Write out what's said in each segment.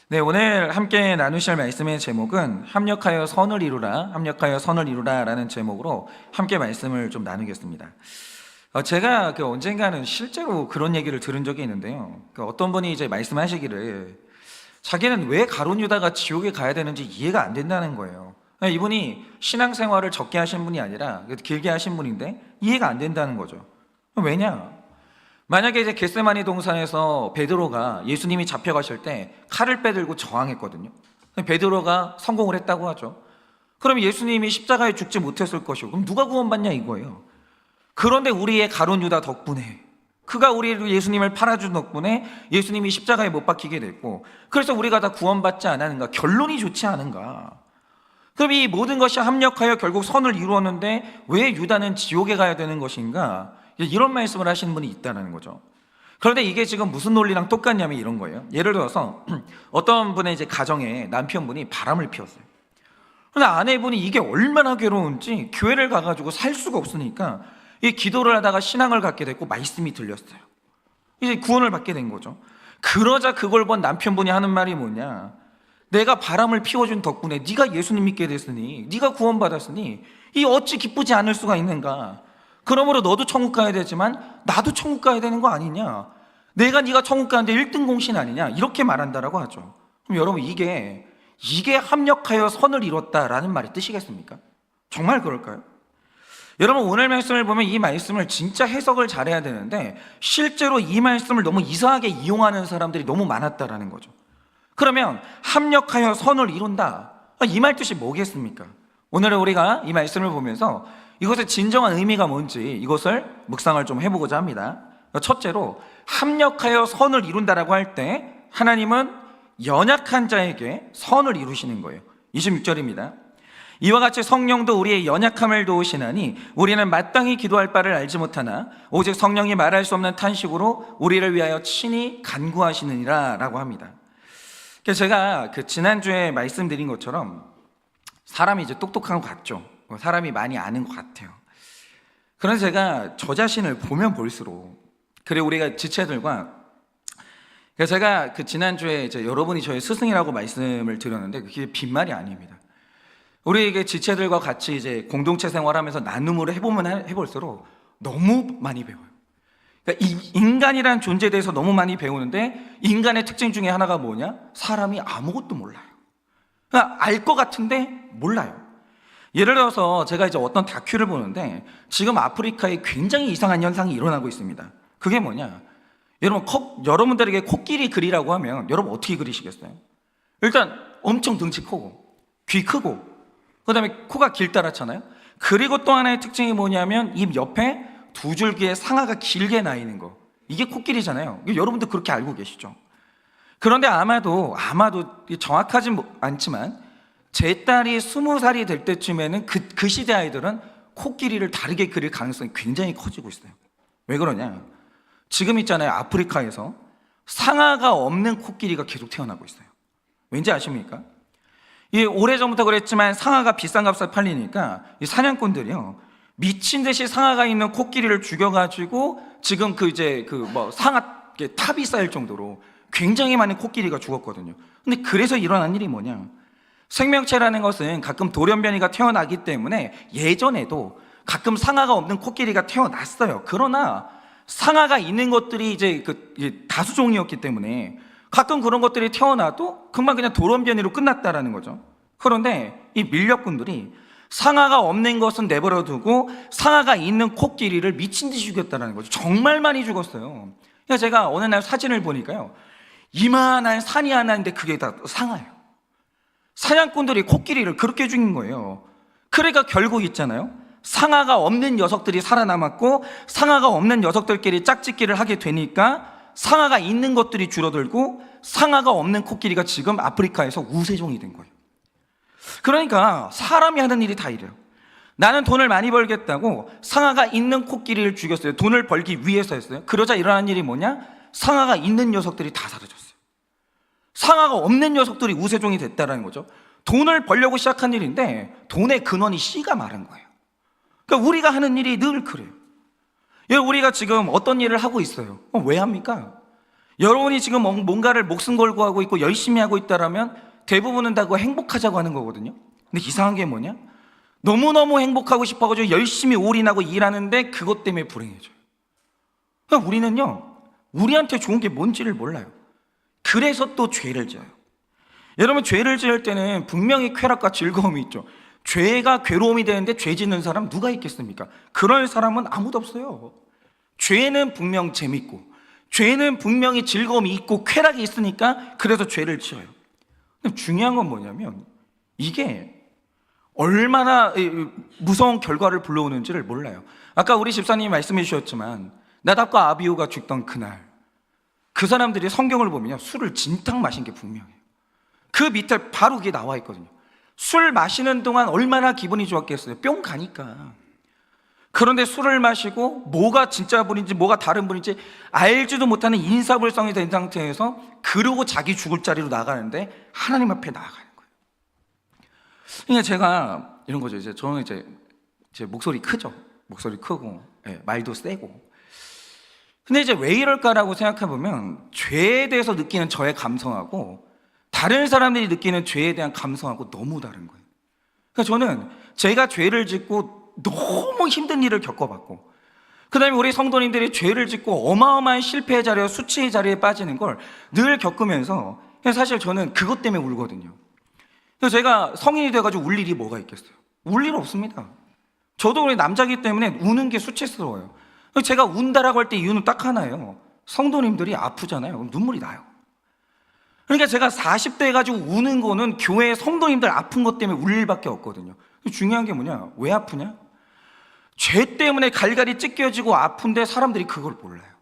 네, 오늘 함께 나누실 말씀의 제목은 합력하여 선을 이루라, 합력하여 선을 이루라라는 제목으로 함께 말씀을 좀 나누겠습니다. 제가 언젠가는 실제로 그런 얘기를 들은 적이 있는데요. 어떤 분이 이제 말씀하시기를 자기는 왜 가룟 유다가 지옥에 가야 되는지 이해가 안 된다는 거예요. 이분이 신앙생활을 적게 하신 분이 아니라 길게 하신 분인데 이해가 안 된다는 거죠. 왜냐? 만약에 이제 겟세마니 동산에서 베드로가 예수님이 잡혀가실 때 칼을 빼들고 저항했거든요. 베드로가 성공을 했다고 하죠. 그럼 예수님이 십자가에 죽지 못했을 것이고, 그럼 누가 구원받냐 이거예요. 그런데 우리의 가룟 유다 덕분에, 그가 우리 예수님을 팔아준 덕분에 예수님이 십자가에 못 박히게 됐고, 그래서 우리가 다 구원받지 않았는가? 결론이 좋지 않은가? 그럼 이 모든 것이 합력하여 결국 선을 이루었는데 왜 유다는 지옥에 가야 되는 것인가? 이런 말씀을 하시는 분이 있다는 거죠. 그런데 이게 지금 무슨 논리랑 똑같냐면 이런 거예요. 예를 들어서 어떤 분의 이제 가정에 남편분이 바람을 피웠어요. 그런데 아내분이 이게 얼마나 괴로운지 교회를 가가지고 살 수가 없으니까 이 기도를 하다가 신앙을 갖게 됐고 말씀이 들렸어요. 이제 구원을 받게 된 거죠. 그러자 그걸 본 남편분이 하는 말이 뭐냐? 내가 바람을 피워준 덕분에 네가 예수님 믿게 됐으니, 네가 구원받았으니 이 어찌 기쁘지 않을 수가 있는가? 그러므로 너도 천국 가야 되지만 나도 천국 가야 되는 거 아니냐? 내가 네가 천국 가는데 1등 공신 아니냐? 이렇게 말한다라고 하죠. 그럼 여러분 이게 합력하여 선을 이뤘다라는 말이 뜻이겠습니까? 정말 그럴까요? 여러분 오늘 말씀을 보면 이 말씀을 진짜 해석을 잘해야 되는데 실제로 이 말씀을 너무 이상하게 이용하는 사람들이 너무 많았다라는 거죠. 그러면 합력하여 선을 이룬다, 이 말 뜻이 뭐겠습니까? 오늘은 우리가 이 말씀을 보면서 이것의 진정한 의미가 뭔지 이것을 묵상을 좀 해보고자 합니다. 첫째로 합력하여 선을 이룬다라고 할 때 하나님은 연약한 자에게 선을 이루시는 거예요. 26절입니다. 이와 같이 성령도 우리의 연약함을 도우시나니 우리는 마땅히 기도할 바를 알지 못하나 오직 성령이 말할 수 없는 탄식으로 우리를 위하여 친히 간구하시느니라 라고 합니다. 제가 지난주에 말씀드린 것처럼 사람이 이제 똑똑한 것 같죠. 사람이 많이 아는 것 같아요. 그런데 제가 저 자신을 보면 볼수록, 그리고 우리가 지체들과, 제가 지난주에 여러분이 저의 스승이라고 말씀을 드렸는데 그게 빈말이 아닙니다. 우리 이게 지체들과 같이 이제 공동체 생활하면서 나눔으로 해볼수록 너무 많이 배워요. 그러니까 이 인간이란 존재에 대해서 너무 많이 배우는데 인간의 특징 중에 하나가 뭐냐? 사람이 아무것도 몰라요. 그러니까 알 것 같은데 몰라요. 예를 들어서 제가 이제 어떤 다큐를 보는데 지금 아프리카에 굉장히 이상한 현상이 일어나고 있습니다. 그게 뭐냐? 여러분들에게 코끼리 그리라고 하면 여러분 어떻게 그리시겠어요? 일단 엄청 등치 크고 귀 크고 그 다음에 코가 길다랗잖아요. 그리고 또 하나의 특징이 뭐냐면 입 옆에 두 줄기의 상아가 길게 나 있는 거, 이게 코끼리잖아요. 여러분도 그렇게 알고 계시죠? 그런데 아마도 정확하지 않지만 제 딸이 20살이 될 때쯤에는 그 시대 아이들은 코끼리를 다르게 그릴 가능성이 굉장히 커지고 있어요. 왜 그러냐? 지금 있잖아요, 아프리카에서 상아가 없는 코끼리가 계속 태어나고 있어요. 왠지 아십니까? 오래전부터 그랬지만 상아가 비싼 값에 팔리니까 이 사냥꾼들이요, 미친 듯이 상아가 있는 코끼리를 죽여가지고 지금 상아 탑이 쌓일 정도로 굉장히 많은 코끼리가 죽었거든요. 근데 그래서 일어난 일이 뭐냐? 생명체라는 것은 가끔 돌연변이가 태어나기 때문에 예전에도 가끔 상아가 없는 코끼리가 태어났어요. 그러나 상아가 있는 것들이 이제 다수종이었기 때문에 가끔 그런 것들이 태어나도 금방 그냥 돌연변이로 끝났다라는 거죠. 그런데 이 밀렵꾼들이 상아가 없는 것은 내버려 두고 상아가 있는 코끼리를 미친 듯이 죽였다라는 거죠. 정말 많이 죽었어요. 그래서 제가 어느 날 사진을 보니까요, 이만한 산이 하나 있는데 그게 다 상아예요. 사냥꾼들이 코끼리를 그렇게 죽인 거예요. 그러니까 결국 있잖아요, 상아가 없는 녀석들이 살아남았고 상아가 없는 녀석들끼리 짝짓기를 하게 되니까 상아가 있는 것들이 줄어들고 상아가 없는 코끼리가 지금 아프리카에서 우세종이 된 거예요. 그러니까 사람이 하는 일이 다 이래요. 나는 돈을 많이 벌겠다고 상아가 있는 코끼리를 죽였어요. 돈을 벌기 위해서 했어요. 그러자 일어난 일이 뭐냐? 상아가 있는 녀석들이 다 사라졌어요. 상아가 없는 녀석들이 우세종이 됐다는 거죠. 돈을 벌려고 시작한 일인데 돈의 근원이 씨가 마른 거예요. 그러니까 우리가 하는 일이 늘 그래요. 우리가 지금 어떤 일을 하고 있어요. 왜 합니까? 여러분이 지금 뭔가를 목숨 걸고 하고 있고 열심히 하고 있다라면 대부분은 다 그거 행복하자고 하는 거거든요. 근데 이상한 게 뭐냐? 너무너무 행복하고 싶어가지고 열심히 올인하고 일하는데 그것 때문에 불행해져요. 그러니까 우리는요, 우리한테 좋은 게 뭔지를 몰라요. 그래서 또 죄를 지어요. 여러분, 죄를 지을 때는 분명히 쾌락과 즐거움이 있죠. 죄가 괴로움이 되는데 죄 짓는 사람 누가 있겠습니까? 그럴 사람은 아무도 없어요. 죄는 분명 재밌고, 죄는 분명히 즐거움이 있고 쾌락이 있으니까 그래서 죄를 지어요. 근데 중요한 건 뭐냐면 이게 얼마나 무서운 결과를 불러오는지를 몰라요. 아까 우리 집사님이 말씀해 주셨지만 나답과 아비후가 죽던 그날, 그 사람들이 성경을 보면요, 술을 진탕 마신 게 분명해요. 그 밑에 바로 그게 나와 있거든요. 술 마시는 동안 얼마나 기분이 좋았겠어요. 뿅 가니까. 그런데 술을 마시고 뭐가 진짜 분인지 뭐가 다른 분인지 알지도 못하는 인사불성이 된 상태에서 그러고 자기 죽을 자리로 나가는데 하나님 앞에 나아가는 거예요. 그러니까 제가 이런 거죠. 이제 저는 이제 제 목소리 크죠. 목소리 크고, 말도 세고. 근데 이제 왜 이럴까라고 생각해 보면 죄에 대해서 느끼는 저의 감성하고 다른 사람들이 느끼는 죄에 대한 감성하고 너무 다른 거예요. 그러니까 저는 제가 죄를 짓고 너무 힘든 일을 겪어봤고, 그 다음에 우리 성도님들이 죄를 짓고 어마어마한 실패의 자리와 수치의 자리에 빠지는 걸 늘 겪으면서 사실 저는 그것 때문에 울거든요. 그래서 제가 성인이 돼가지고 울 일이 뭐가 있겠어요? 울 일 없습니다. 저도 우리 남자기 때문에 우는 게 수치스러워요. 제가 운다라고 할 때 이유는 딱 하나예요. 성도님들이 아프잖아요. 그럼 눈물이 나요. 그러니까 제가 40대 해가지고 우는 거는 교회 성도님들 아픈 것 때문에 울 일밖에 없거든요. 중요한 게 뭐냐? 왜 아프냐? 죄 때문에 갈갈이 찢겨지고 아픈데 사람들이 그걸 몰라요.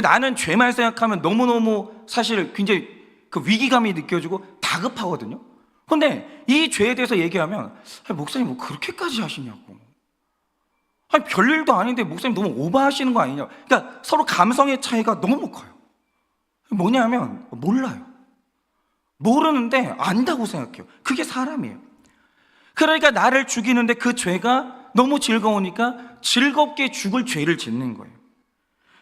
나는 죄만 생각하면 너무너무 사실 굉장히 그 위기감이 느껴지고 다급하거든요. 근데 이 죄에 대해서 얘기하면 목사님 뭐 그렇게까지 하시냐고. 별일도 아닌데 목사님 너무 오버하시는 거 아니냐. 그러니까 서로 감성의 차이가 너무 커요. 뭐냐면 몰라요. 모르는데 안다고 생각해요. 그게 사람이에요. 그러니까 나를 죽이는데 그 죄가 너무 즐거우니까 즐겁게 죽을 죄를 짓는 거예요.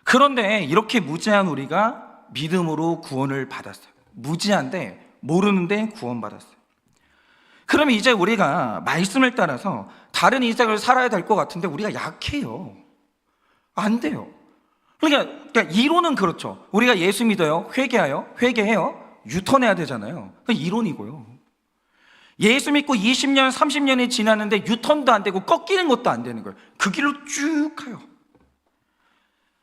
그런데 이렇게 무지한 우리가 믿음으로 구원을 받았어요. 무지한데 모르는데 구원받았어요. 그러면 이제 우리가 말씀을 따라서 다른 인생을 살아야 될 것 같은데 우리가 약해요. 안 돼요. 그러니까 이론은 그렇죠. 우리가 예수 믿어요. 회개해요. 유턴해야 되잖아요. 그건 이론이고요. 예수 믿고 20년, 30년이 지났는데 유턴도 안 되고 꺾이는 것도 안 되는 거예요. 그 길로 쭉 가요.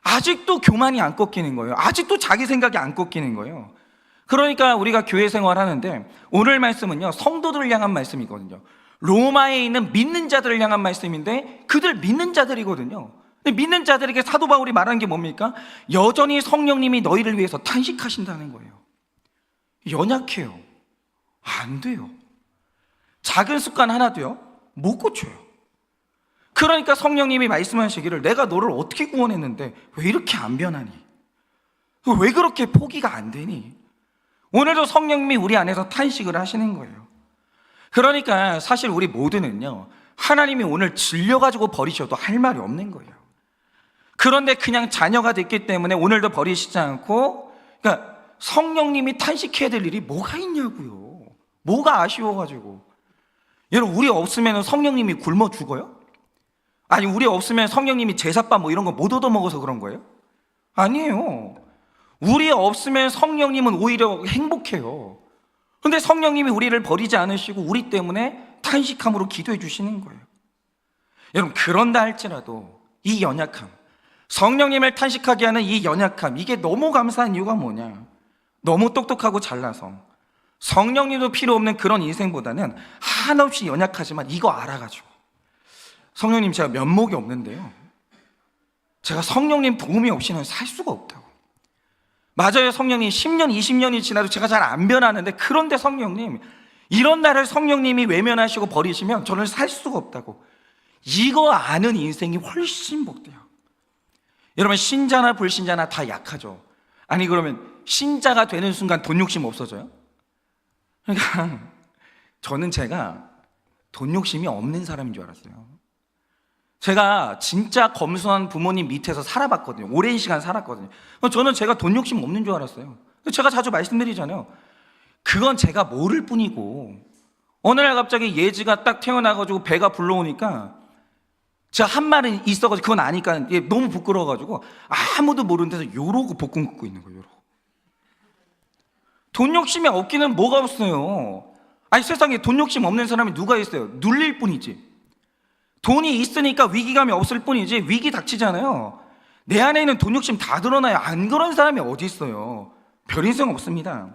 아직도 교만이 안 꺾이는 거예요. 아직도 자기 생각이 안 꺾이는 거예요. 그러니까 우리가 교회 생활하는데 오늘 말씀은요, 성도들을 향한 말씀이거든요. 로마에 있는 믿는 자들을 향한 말씀인데 그들 믿는 자들이거든요. 근데 믿는 자들에게 사도 바울이 말한 게 뭡니까? 여전히 성령님이 너희를 위해서 탄식하신다는 거예요. 연약해요. 안 돼요. 작은 습관 하나도요 못 고쳐요. 그러니까 성령님이 말씀하시기를 내가 너를 어떻게 구원했는데 왜 이렇게 안 변하니? 왜 그렇게 포기가 안 되니? 오늘도 성령님이 우리 안에서 탄식을 하시는 거예요. 그러니까 사실 우리 모두는요, 하나님이 오늘 질려가지고 버리셔도 할 말이 없는 거예요. 그런데 그냥 자녀가 됐기 때문에 오늘도 버리시지 않고, 그러니까 성령님이 탄식해야 될 일이 뭐가 있냐고요. 뭐가 아쉬워가지고. 여러분, 우리 없으면 성령님이 굶어 죽어요? 아니, 우리 없으면 성령님이 제사밥 뭐 이런 거 못 얻어먹어서 그런 거예요? 아니에요. 우리 없으면 성령님은 오히려 행복해요. 근데 성령님이 우리를 버리지 않으시고 우리 때문에 탄식함으로 기도해 주시는 거예요. 여러분, 그런다 할지라도 이 연약함, 성령님을 탄식하게 하는 이 연약함, 이게 너무 감사한 이유가 뭐냐? 너무 똑똑하고 잘나서 성령님도 필요 없는 그런 인생보다는 한없이 연약하지만 이거 알아가지고, 성령님 제가 면목이 없는데요, 제가 성령님 도움이 없이는 살 수가 없다고. 맞아요, 성령님 10년 20년이 지나도 제가 잘 안 변하는데, 그런데 성령님, 이런 나를 성령님이 외면하시고 버리시면 저는 살 수가 없다고. 이거 아는 인생이 훨씬 복돼요. 여러분, 신자나 불신자나 다 약하죠. 아니, 그러면 신자가 되는 순간 돈 욕심 없어져요? 그러니까 저는 제가 돈 욕심이 없는 사람인 줄 알았어요. 제가 진짜 검소한 부모님 밑에서 살아봤거든요. 오랜 시간 살았거든요. 저는 제가 돈 욕심 없는 줄 알았어요. 제가 자주 말씀드리잖아요. 그건 제가 모를 뿐이고, 어느 날 갑자기 예지가 딱 태어나가지고 배가 불러오니까 제가 한 말은 있어가지고 그건 아니까 너무 부끄러워가지고 아무도 모르는 데서 요러고 복근 긋고 있는 거예요. 요러고. 돈 욕심이 없기는 뭐가 없어요. 아니, 세상에 돈 욕심 없는 사람이 누가 있어요? 눌릴 뿐이지. 돈이 있으니까 위기감이 없을 뿐이지, 위기 닥치잖아요. 내 안에 있는 돈 욕심 다 드러나요. 안 그런 사람이 어디 있어요? 별 인생 없습니다.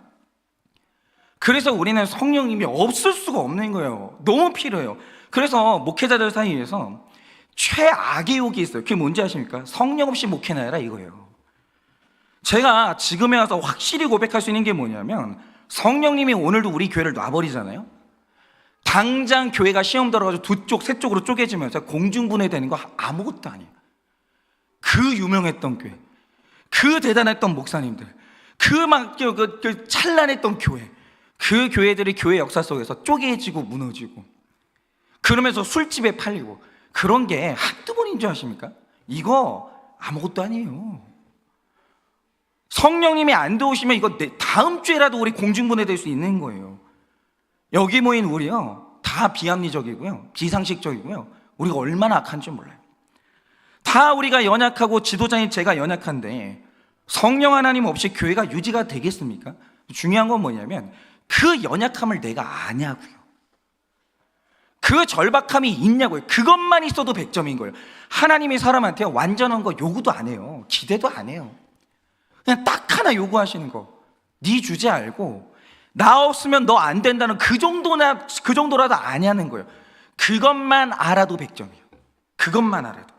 그래서 우리는 성령님이 없을 수가 없는 거예요. 너무 필요해요. 그래서 목회자들 사이에서 최악의 욕이 있어요. 그게 뭔지 아십니까? 성령 없이 목회나 해라, 이거예요. 제가 지금에 와서 확실히 고백할 수 있는 게 뭐냐면, 성령님이 오늘도 우리 교회를 놔버리잖아요. 당장 교회가 시험 들어가지고 두 쪽, 세 쪽으로 쪼개지면서 공중분해되는 거 아무것도 아니에요. 그 유명했던 교회, 그 대단했던 목사님들, 그 찬란했던 교회, 그 교회들이 교회 역사 속에서 쪼개지고 무너지고, 그러면서 술집에 팔리고, 그런 게 한두 번인 줄 아십니까? 이거 아무것도 아니에요. 성령님이 안 도우시면 이거 다음 주에라도 우리 공중분해될 수 있는 거예요. 여기 모인 우리요, 다 비합리적이고요, 비상식적이고요, 우리가 얼마나 악한지 몰라요. 다 우리가 연약하고 지도자인 제가 연약한데 성령 하나님 없이 교회가 유지가 되겠습니까? 중요한 건 뭐냐면 그 연약함을 내가 아냐고요. 그 절박함이 있냐고요. 그것만 있어도 100점인 거예요. 하나님이 사람한테 완전한 거 요구도 안 해요. 기대도 안 해요. 그냥 딱 하나 요구하시는 거, 네 주제 알고 나 없으면 너 안 된다는 그 정도라도 아냐는 거예요. 그것만 알아도 100점이에요. 그것만 알아도.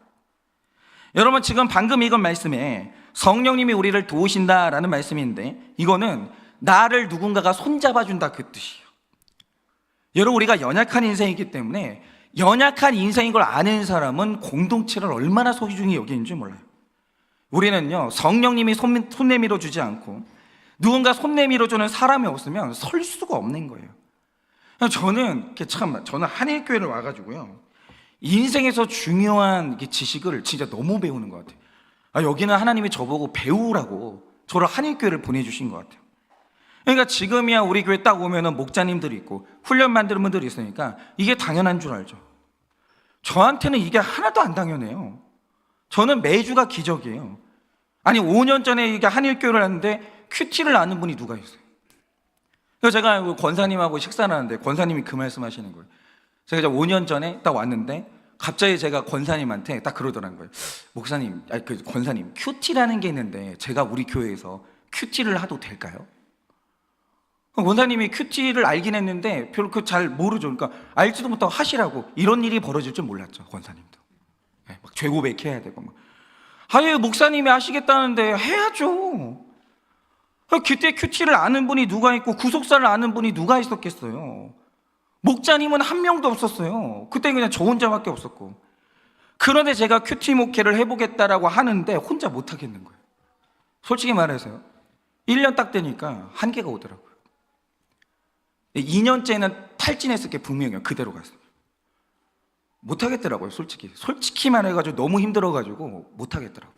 여러분, 지금 방금 이건 말씀에 성령님이 우리를 도우신다라는 말씀인데, 이거는 나를 누군가가 손잡아준다 그 뜻이에요. 여러분, 우리가 연약한 인생이기 때문에 연약한 인생인 걸 아는 사람은 공동체를 얼마나 소중히 여기는지 몰라요. 우리는요, 성령님이 손 내밀어 주지 않고 누군가 손 내밀어 주는 사람이 없으면 설 수가 없는 거예요. 저는 한일교회를 와가지고요, 인생에서 중요한 지식을 진짜 너무 배우는 것 같아요. 여기는 하나님이 저보고 배우라고 저를 한일교회를 보내주신 것 같아요. 그러니까 지금이야 우리 교회 딱 오면은 목자님들이 있고 훈련 만드는 분들이 있으니까 이게 당연한 줄 알죠. 저한테는 이게 하나도 안 당연해요. 저는 매주가 기적이에요. 아니, 5년 전에 이게 한일교회를 하는데 큐티를 아는 분이 누가 있어요? 그래서 제가 권사님하고 식사를 하는데 권사님이 그 말씀 하시는 거예요. 제가 이제 5년 전에 딱 왔는데 갑자기 제가 권사님한테 딱 그러더라는 거예요. 목사님, 권사님, 큐티라는 게 있는데 제가 우리 교회에서 큐티를 하도 될까요? 권사님이 큐티를 알긴 했는데 별로 잘 모르죠. 그러니까 알지도 못하고 하시라고. 이런 일이 벌어질 줄 몰랐죠, 권사님도. 막 죄고백해야 되고 막. 아예 목사님이 하시겠다는데 해야죠. 그때 큐티를 아는 분이 누가 있고 구속사를 아는 분이 누가 있었겠어요? 목자님은 한 명도 없었어요. 그때 그냥 저 혼자밖에 없었고. 그런데 제가 큐티 목회를 해보겠다라고 하는데 혼자 못 하겠는 거예요. 솔직히 말해서요, 1년 딱 되니까 한계가 오더라고요. 2년째는 탈진했을 게 분명해요. 그대로 갔어요. 못 하겠더라고요. 솔직히 말해가지고 너무 힘들어가지고 못 하겠더라고요.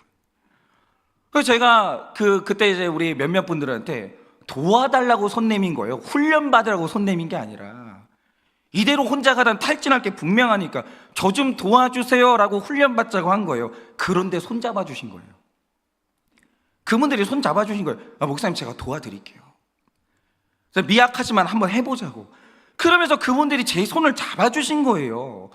그래서 제가 그때 이제 우리 몇몇 분들한테 도와달라고 손 내민 거예요. 훈련 받으라고 손 내민 게 아니라, 이대로 혼자 가다 탈진할 게 분명하니까 저 좀 도와주세요라고 훈련 받자고 한 거예요. 그런데 손 잡아주신 거예요. 그분들이 손 잡아주신 거예요. 목사님, 제가 도와드릴게요. 미약하지만 한번 해보자고. 그러면서 그분들이 제 손을 잡아주신 거예요.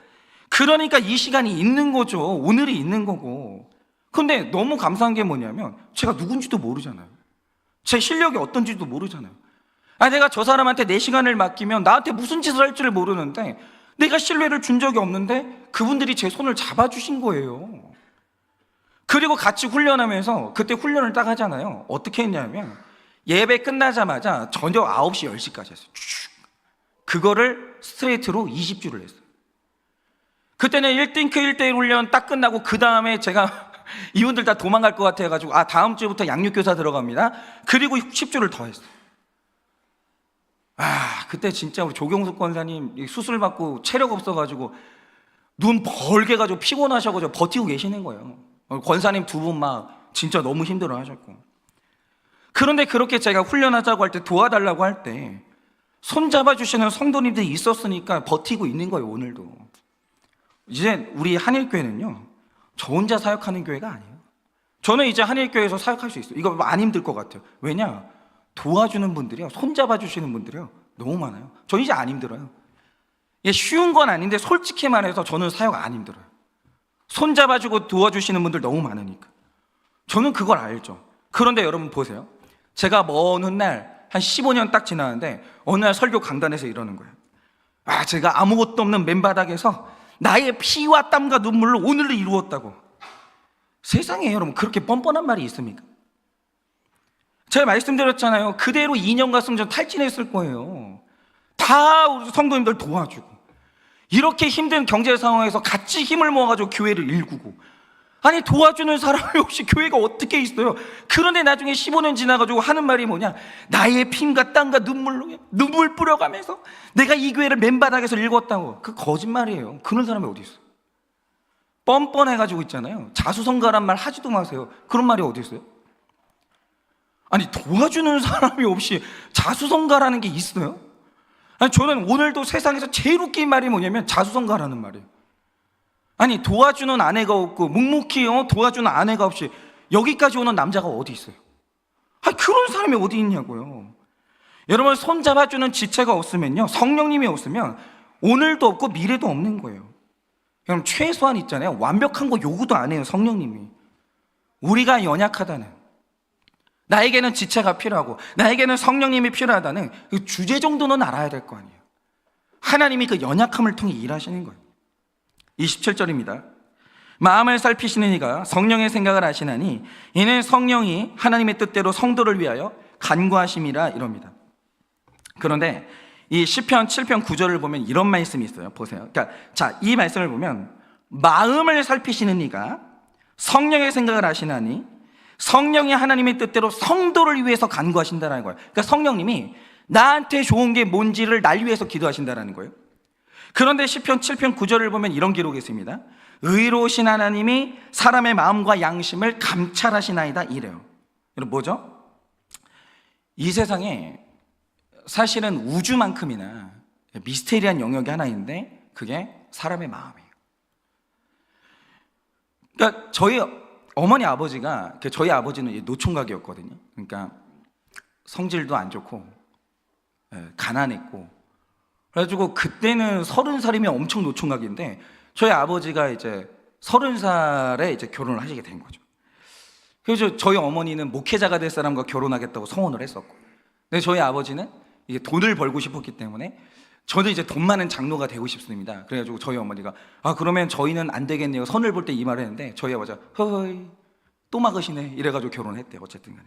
그러니까 이 시간이 있는 거죠. 오늘이 있는 거고. 근데 너무 감사한 게 뭐냐면 제가 누군지도 모르잖아요. 제 실력이 어떤지도 모르잖아요. 내가 저 사람한테 내 시간을 맡기면 나한테 무슨 짓을 할지를 모르는데, 내가 신뢰를 준 적이 없는데 그분들이 제 손을 잡아주신 거예요. 그리고 같이 훈련하면서, 그때 훈련을 딱 하잖아요. 어떻게 했냐면 예배 끝나자마자 저녁 9시, 10시까지 했어요. 그거를 스트레이트로 20주를 했어요. 그때는 1딩크 1대1 훈련 딱 끝나고 그 다음에 제가 이분들 다 도망갈 것 같아가지고 다음 주부터 양육교사 들어갑니다. 그리고 10주를 더 했어요. 그때 진짜 우리 조경숙 권사님 수술 받고 체력 없어가지고 눈 벌게 가지고 피곤하셔가지고 버티고 계시는 거예요. 권사님 두 분 막 진짜 너무 힘들어 하셨고. 그런데 그렇게 제가 훈련하자고 할 때, 도와달라고 할 때 손잡아 주시는 성도님들이 있었으니까 버티고 있는 거예요. 오늘도 이제 우리 한일교회는요, 저 혼자 사역하는 교회가 아니에요. 저는 이제 한일교회에서 사역할 수 있어요. 이거 안 힘들 것 같아요. 왜냐? 도와주는 분들이요, 손잡아 주시는 분들이요 너무 많아요. 저 이제 안 힘들어요. 이게 쉬운 건 아닌데 솔직히 말해서 저는 사역 안 힘들어요. 손잡아주고 도와주시는 분들 너무 많으니까. 저는 그걸 알죠. 그런데 여러분 보세요. 제가 먼 훗날 한 15년 딱 지나는데 어느 날 설교 강단에서 이러는 거예요. 제가 아무것도 없는 맨바닥에서 나의 피와 땀과 눈물로 오늘을 이루었다고. 세상에 여러분 그렇게 뻔뻔한 말이 있습니까? 제가 말씀드렸잖아요. 그대로 2년 갔으면 전 탈진했을 거예요. 다 우리 성도님들 도와주고, 이렇게 힘든 경제 상황에서 같이 힘을 모아가지고 교회를 일구고, 아니 도와주는 사람이 없이 교회가 어떻게 있어요? 그런데 나중에 15년 지나가지고 하는 말이 뭐냐? 나의 피와 땀과 눈물로 눈물 뿌려가면서 내가 이 교회를 맨바닥에서 일궜다고. 그 거짓말이에요. 그런 사람이 어디 있어요? 뻔뻔해가지고 있잖아요. 자수성가란 말 하지도 마세요. 그런 말이 어디 있어요? 아니 도와주는 사람이 없이 자수성가라는 게 있어요? 아니 저는 오늘도 세상에서 제일 웃긴 말이 뭐냐면 자수성가라는 말이에요. 아니 도와주는 아내가 없고 묵묵히 도와주는 아내가 없이 여기까지 오는 남자가 어디 있어요? 아니 그런 사람이 어디 있냐고요. 여러분 손잡아주는 지체가 없으면요, 성령님이 없으면 오늘도 없고 미래도 없는 거예요. 여러분 최소한 있잖아요, 완벽한 거 요구도 안 해요. 성령님이 우리가 연약하다는, 나에게는 지체가 필요하고 나에게는 성령님이 필요하다는 그 주제 정도는 알아야 될 거 아니에요. 하나님이 그 연약함을 통해 일하시는 거예요. 27절입니다. 마음을 살피시는 이가 성령의 생각을 아시나니 이는 성령이 하나님의 뜻대로 성도를 위하여 간구하심이라 이럽니다. 그런데 이 시편 7편 9절을 보면 이런 말씀이 있어요. 보세요. 그러니까 이 말씀을 보면 마음을 살피시는 이가 성령의 생각을 아시나니 성령이 하나님의 뜻대로 성도를 위해서 간구하신다는 거예요. 그러니까 성령님이 나한테 좋은 게 뭔지를 날 위해서 기도하신다는 거예요. 그런데 시편 7편 9절을 보면 이런 기록이 있습니다. 의로우신 하나님이 사람의 마음과 양심을 감찰하시나이다 이래요. 여러분 뭐죠? 이 세상에 사실은 우주만큼이나 미스테리한 영역이 하나 있는데 그게 사람의 마음이에요. 그러니까 저희 어머니 아버지가, 저희 아버지는 노총각이었거든요. 그러니까 성질도 안 좋고 가난했고, 그래가지고 그때는 30살이면 엄청 노총각인데 저희 아버지가 이제 30살에 이제 결혼을 하시게 된 거죠. 그래서 저희 어머니는 목회자가 될 사람과 결혼하겠다고 서원을 했었고, 근데 저희 아버지는 이게 돈을 벌고 싶었기 때문에 저는 이제 돈 많은 장로가 되고 싶습니다. 그래가지고 저희 어머니가 그러면 저희는 안 되겠네요. 선을 볼 때 이 말을 했는데 저희 아버지가 허이 또 막으시네 이래가지고 결혼을 했대요. 어쨌든 간에.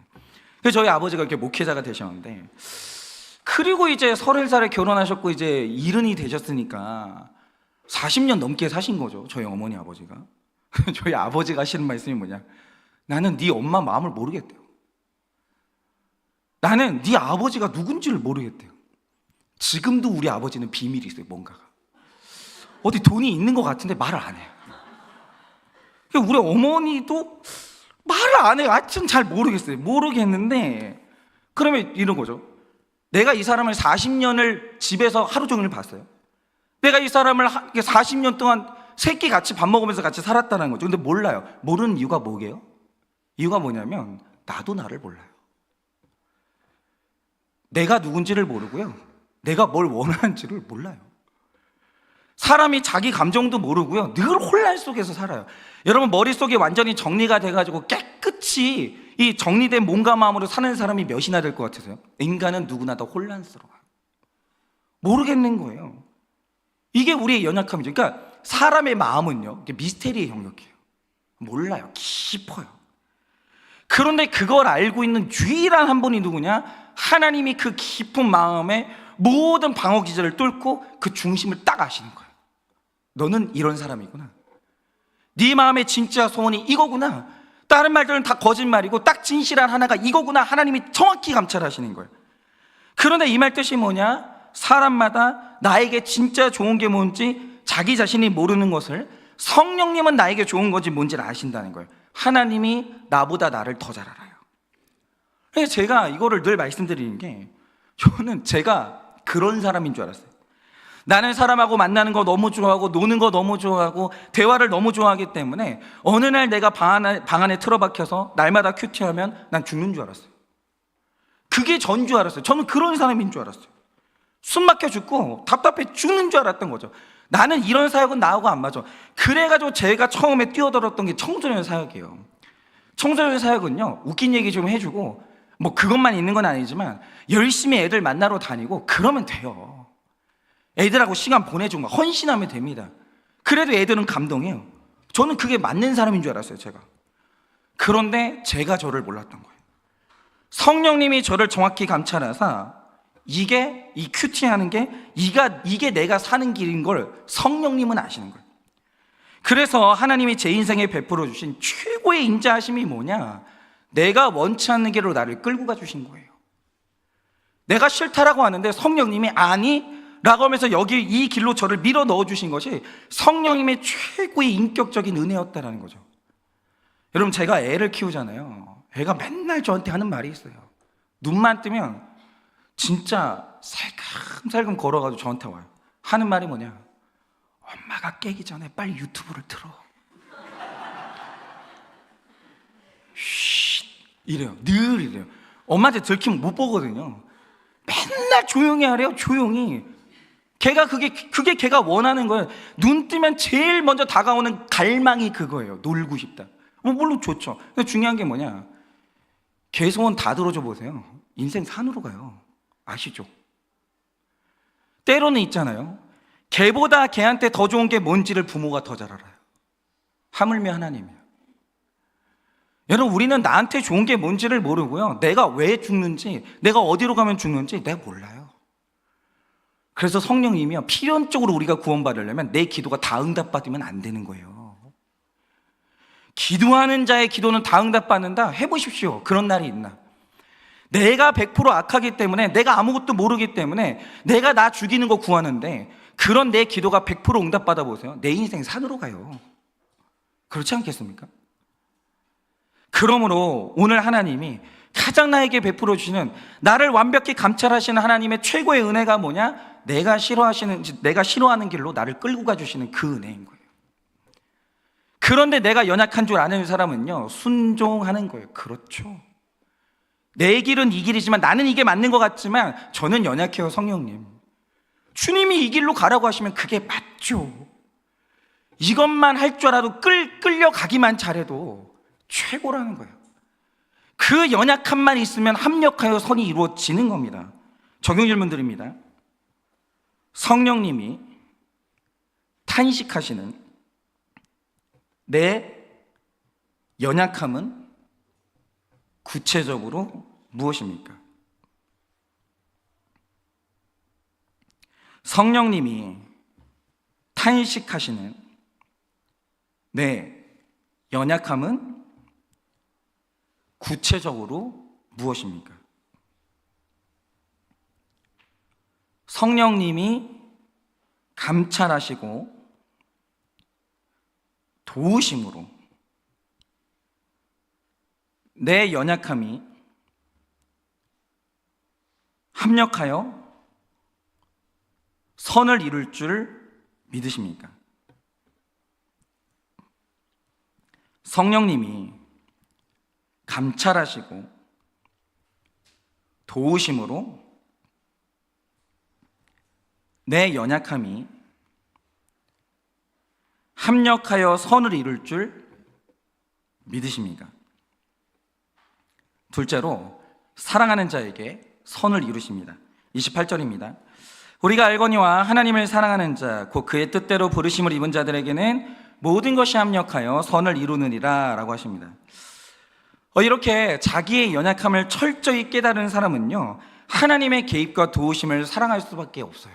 그래서 저희 아버지가 이렇게 목회자가 되셨는데, 그리고 이제 30살에 결혼하셨고 이제 일흔이 되셨으니까 40년 넘게 사신 거죠. 저희 어머니 아버지가. 저희 아버지가 하시는 말씀이 뭐냐? 나는 네 엄마 마음을 모르겠대요. 나는 네 아버지가 누군지를 모르겠대요. 지금도 우리 아버지는 비밀이 있어요. 뭔가가 어디 돈이 있는 것 같은데 말을 안 해요. 우리 어머니도 말을 안 해요. 하여튼 잘 모르겠어요. 모르겠는데 그러면 이런 거죠. 내가 이 사람을 40년을 집에서 하루 종일 봤어요. 내가 이 사람을 40년 동안 새끼 같이 밥 먹으면서 같이 살았다는 거죠. 근데 몰라요. 모르는 이유가 뭐게요? 이유가 뭐냐면 나도 나를 몰라요. 내가 누군지를 모르고요, 내가 뭘 원하는지를 몰라요. 사람이 자기 감정도 모르고요, 늘 혼란 속에서 살아요. 여러분 머릿속이 완전히 정리가 돼가지고 깨끗이 이 정리된 몸과 마음으로 사는 사람이 몇이나 될 것 같으세요? 인간은 누구나 다 혼란스러워요. 모르겠는 거예요. 이게 우리의 연약함이죠. 그러니까 사람의 마음은요, 미스테리의 영역이에요. 몰라요. 깊어요. 그런데 그걸 알고 있는 유일한 한 분이 누구냐? 하나님이 그 깊은 마음에 모든 방어 기제를 뚫고 그 중심을 딱 아시는 거예요. 너는 이런 사람이구나. 네 마음의 진짜 소원이 이거구나. 다른 말들은 다 거짓말이고 딱 진실한 하나가 이거구나. 하나님이 정확히 감찰하시는 거예요. 그런데 이 말 뜻이 뭐냐? 사람마다 나에게 진짜 좋은 게 뭔지 자기 자신이 모르는 것을 성령님은 나에게 좋은 건지 뭔지를 아신다는 거예요. 하나님이 나보다 나를 더 잘 알아요. 그래서 제가 이거를 늘 말씀드리는 게, 저는 제가 그런 사람인 줄 알았어요. 나는 사람하고 만나는 거 너무 좋아하고 노는 거 너무 좋아하고 대화를 너무 좋아하기 때문에 어느 날 내가 방 안에 틀어박혀서 날마다 큐티하면 난 죽는 줄 알았어요. 그게 전 줄 알았어요. 저는 그런 사람인 줄 알았어요. 숨 막혀 죽고 답답해 죽는 줄 알았던 거죠. 나는 이런 사역은 나하고 안 맞아. 그래가지고 제가 처음에 뛰어들었던 게 청소년 사역이에요. 청소년 사역은요, 웃긴 얘기 좀 해주고 뭐 그것만 있는 건 아니지만 열심히 애들 만나러 다니고 그러면 돼요. 애들하고 시간 보내주고 막 헌신하면 됩니다. 그래도 애들은 감동해요. 저는 그게 맞는 사람인 줄 알았어요, 제가. 그런데 제가 저를 몰랐던 거예요. 성령님이 저를 정확히 감찰하사 이게 이 큐티하는 게 이게 내가 사는 길인 걸 성령님은 아시는 거예요. 그래서 하나님이 제 인생에 베풀어 주신 최고의 인자하심이 뭐냐? 내가 원치 않는 길로 나를 끌고 가주신 거예요. 내가 싫다라고 하는데 성령님이 아니 라고 하면서 여기 이 길로 저를 밀어 넣어 주신 것이 성령님의 최고의 인격적인 은혜였다라는 거죠. 여러분, 제가 애를 키우잖아요. 애가 맨날 저한테 하는 말이 있어요. 눈만 뜨면 진짜 살금살금 걸어가지고 저한테 와요. 하는 말이 뭐냐? 엄마가 깨기 전에 빨리 유튜브를 틀어. 쉿, 이래요. 늘 이래요. 엄마한테 들키면 못 보거든요. 맨날 조용히 하래요. 조용히. 걔가 그게 걔가 원하는 거예요. 눈 뜨면 제일 먼저 다가오는 갈망이 그거예요. 놀고 싶다. 물론 좋죠. 근데 중요한 게 뭐냐? 걔 소원 다 들어줘 보세요. 인생 산으로 가요. 아시죠? 때로는 있잖아요. 걔보다 걔한테 더 좋은 게 뭔지를 부모가 더 잘 알아요. 하물며 하나님이에요. 여러분, 우리는 나한테 좋은 게 뭔지를 모르고요, 내가 왜 죽는지, 내가 어디로 가면 죽는지 내가 몰라요. 그래서 성령님이요, 필연적으로 우리가 구원받으려면 내 기도가 다 응답받으면 안 되는 거예요. 기도하는 자의 기도는 다 응답받는다? 해보십시오. 그런 날이 있나? 내가 100% 악하기 때문에, 내가 아무것도 모르기 때문에 내가 나 죽이는 거 구하는데 그런 내 기도가 100% 응답받아 보세요. 내 인생 산으로 가요. 그렇지 않겠습니까? 그러므로 오늘 하나님이 가장 나에게 베풀어 주시는, 나를 완벽히 감찰하시는 하나님의 최고의 은혜가 뭐냐? 내가 싫어하는 길로 나를 끌고 가주시는 그 은혜인 거예요. 그런데 내가 연약한 줄 아는 사람은요, 순종하는 거예요. 그렇죠. 내 길은 이 길이지만 나는 이게 맞는 것 같지만 저는 연약해요. 성령님, 주님이 이 길로 가라고 하시면 그게 맞죠. 이것만 할 줄 알아도 끌려가기만 잘해도 최고라는 거예요. 그 연약함만 있으면 합력하여 선이 이루어지는 겁니다. 적용 질문 드립니다. 성령님이 탄식하시는 내 연약함은 구체적으로 무엇입니까? 성령님이 탄식하시는 내 연약함은 구체적으로 무엇입니까? 성령님이 감찰하시고 도우심으로 내 연약함이 합력하여 선을 이룰 줄 믿으십니까? 성령님이 감찰하시고 도우심으로 내 연약함이 합력하여 선을 이룰 줄 믿으십니까? 둘째로, 사랑하는 자에게 선을 이루십니다. 28절입니다. 우리가 알거니와 하나님을 사랑하는 자, 곧 그의 뜻대로 부르심을 입은 자들에게는 모든 것이 합력하여 선을 이루느니라 라고 하십니다. 이렇게 자기의 연약함을 철저히 깨달은 사람은요, 하나님의 개입과 도우심을 사랑할 수밖에 없어요.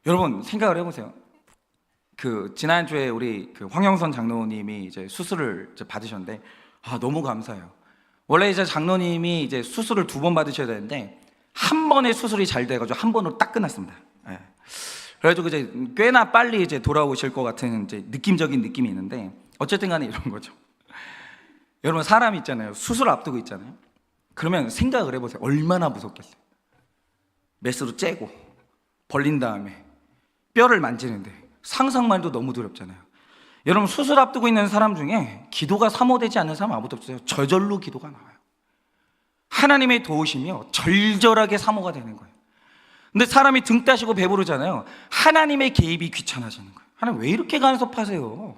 여러분, 생각을 해보세요. 지난주에 우리 황영선 장로님이 이제 수술을 받으셨는데, 너무 감사해요. 원래 이제 장로님이 이제 수술을 2번 받으셔야 되는데 한 번에 수술이 잘 돼가지고 한 번으로 딱 끝났습니다. 네. 그래가지고 이제 꽤나 빨리 이제 돌아오실 것 같은 이제 느낌적인 느낌이 있는데, 어쨌든 간에 이런 거죠. 여러분, 사람 있잖아요. 수술 앞두고 있잖아요. 그러면 생각을 해보세요. 얼마나 무섭겠어요. 메스로 째고 벌린 다음에 뼈를 만지는데 상상만 해도 너무 두렵잖아요. 여러분, 수술 앞두고 있는 사람 중에 기도가 사모되지 않는 사람 아무도 없어요. 저절로 기도가 나와요. 하나님의 도우시며 절절하게 사모가 되는 거예요. 근데 사람이 등 따시고 배부르잖아요. 하나님의 개입이 귀찮아지는 거예요. 하나님 왜 이렇게 간섭하세요?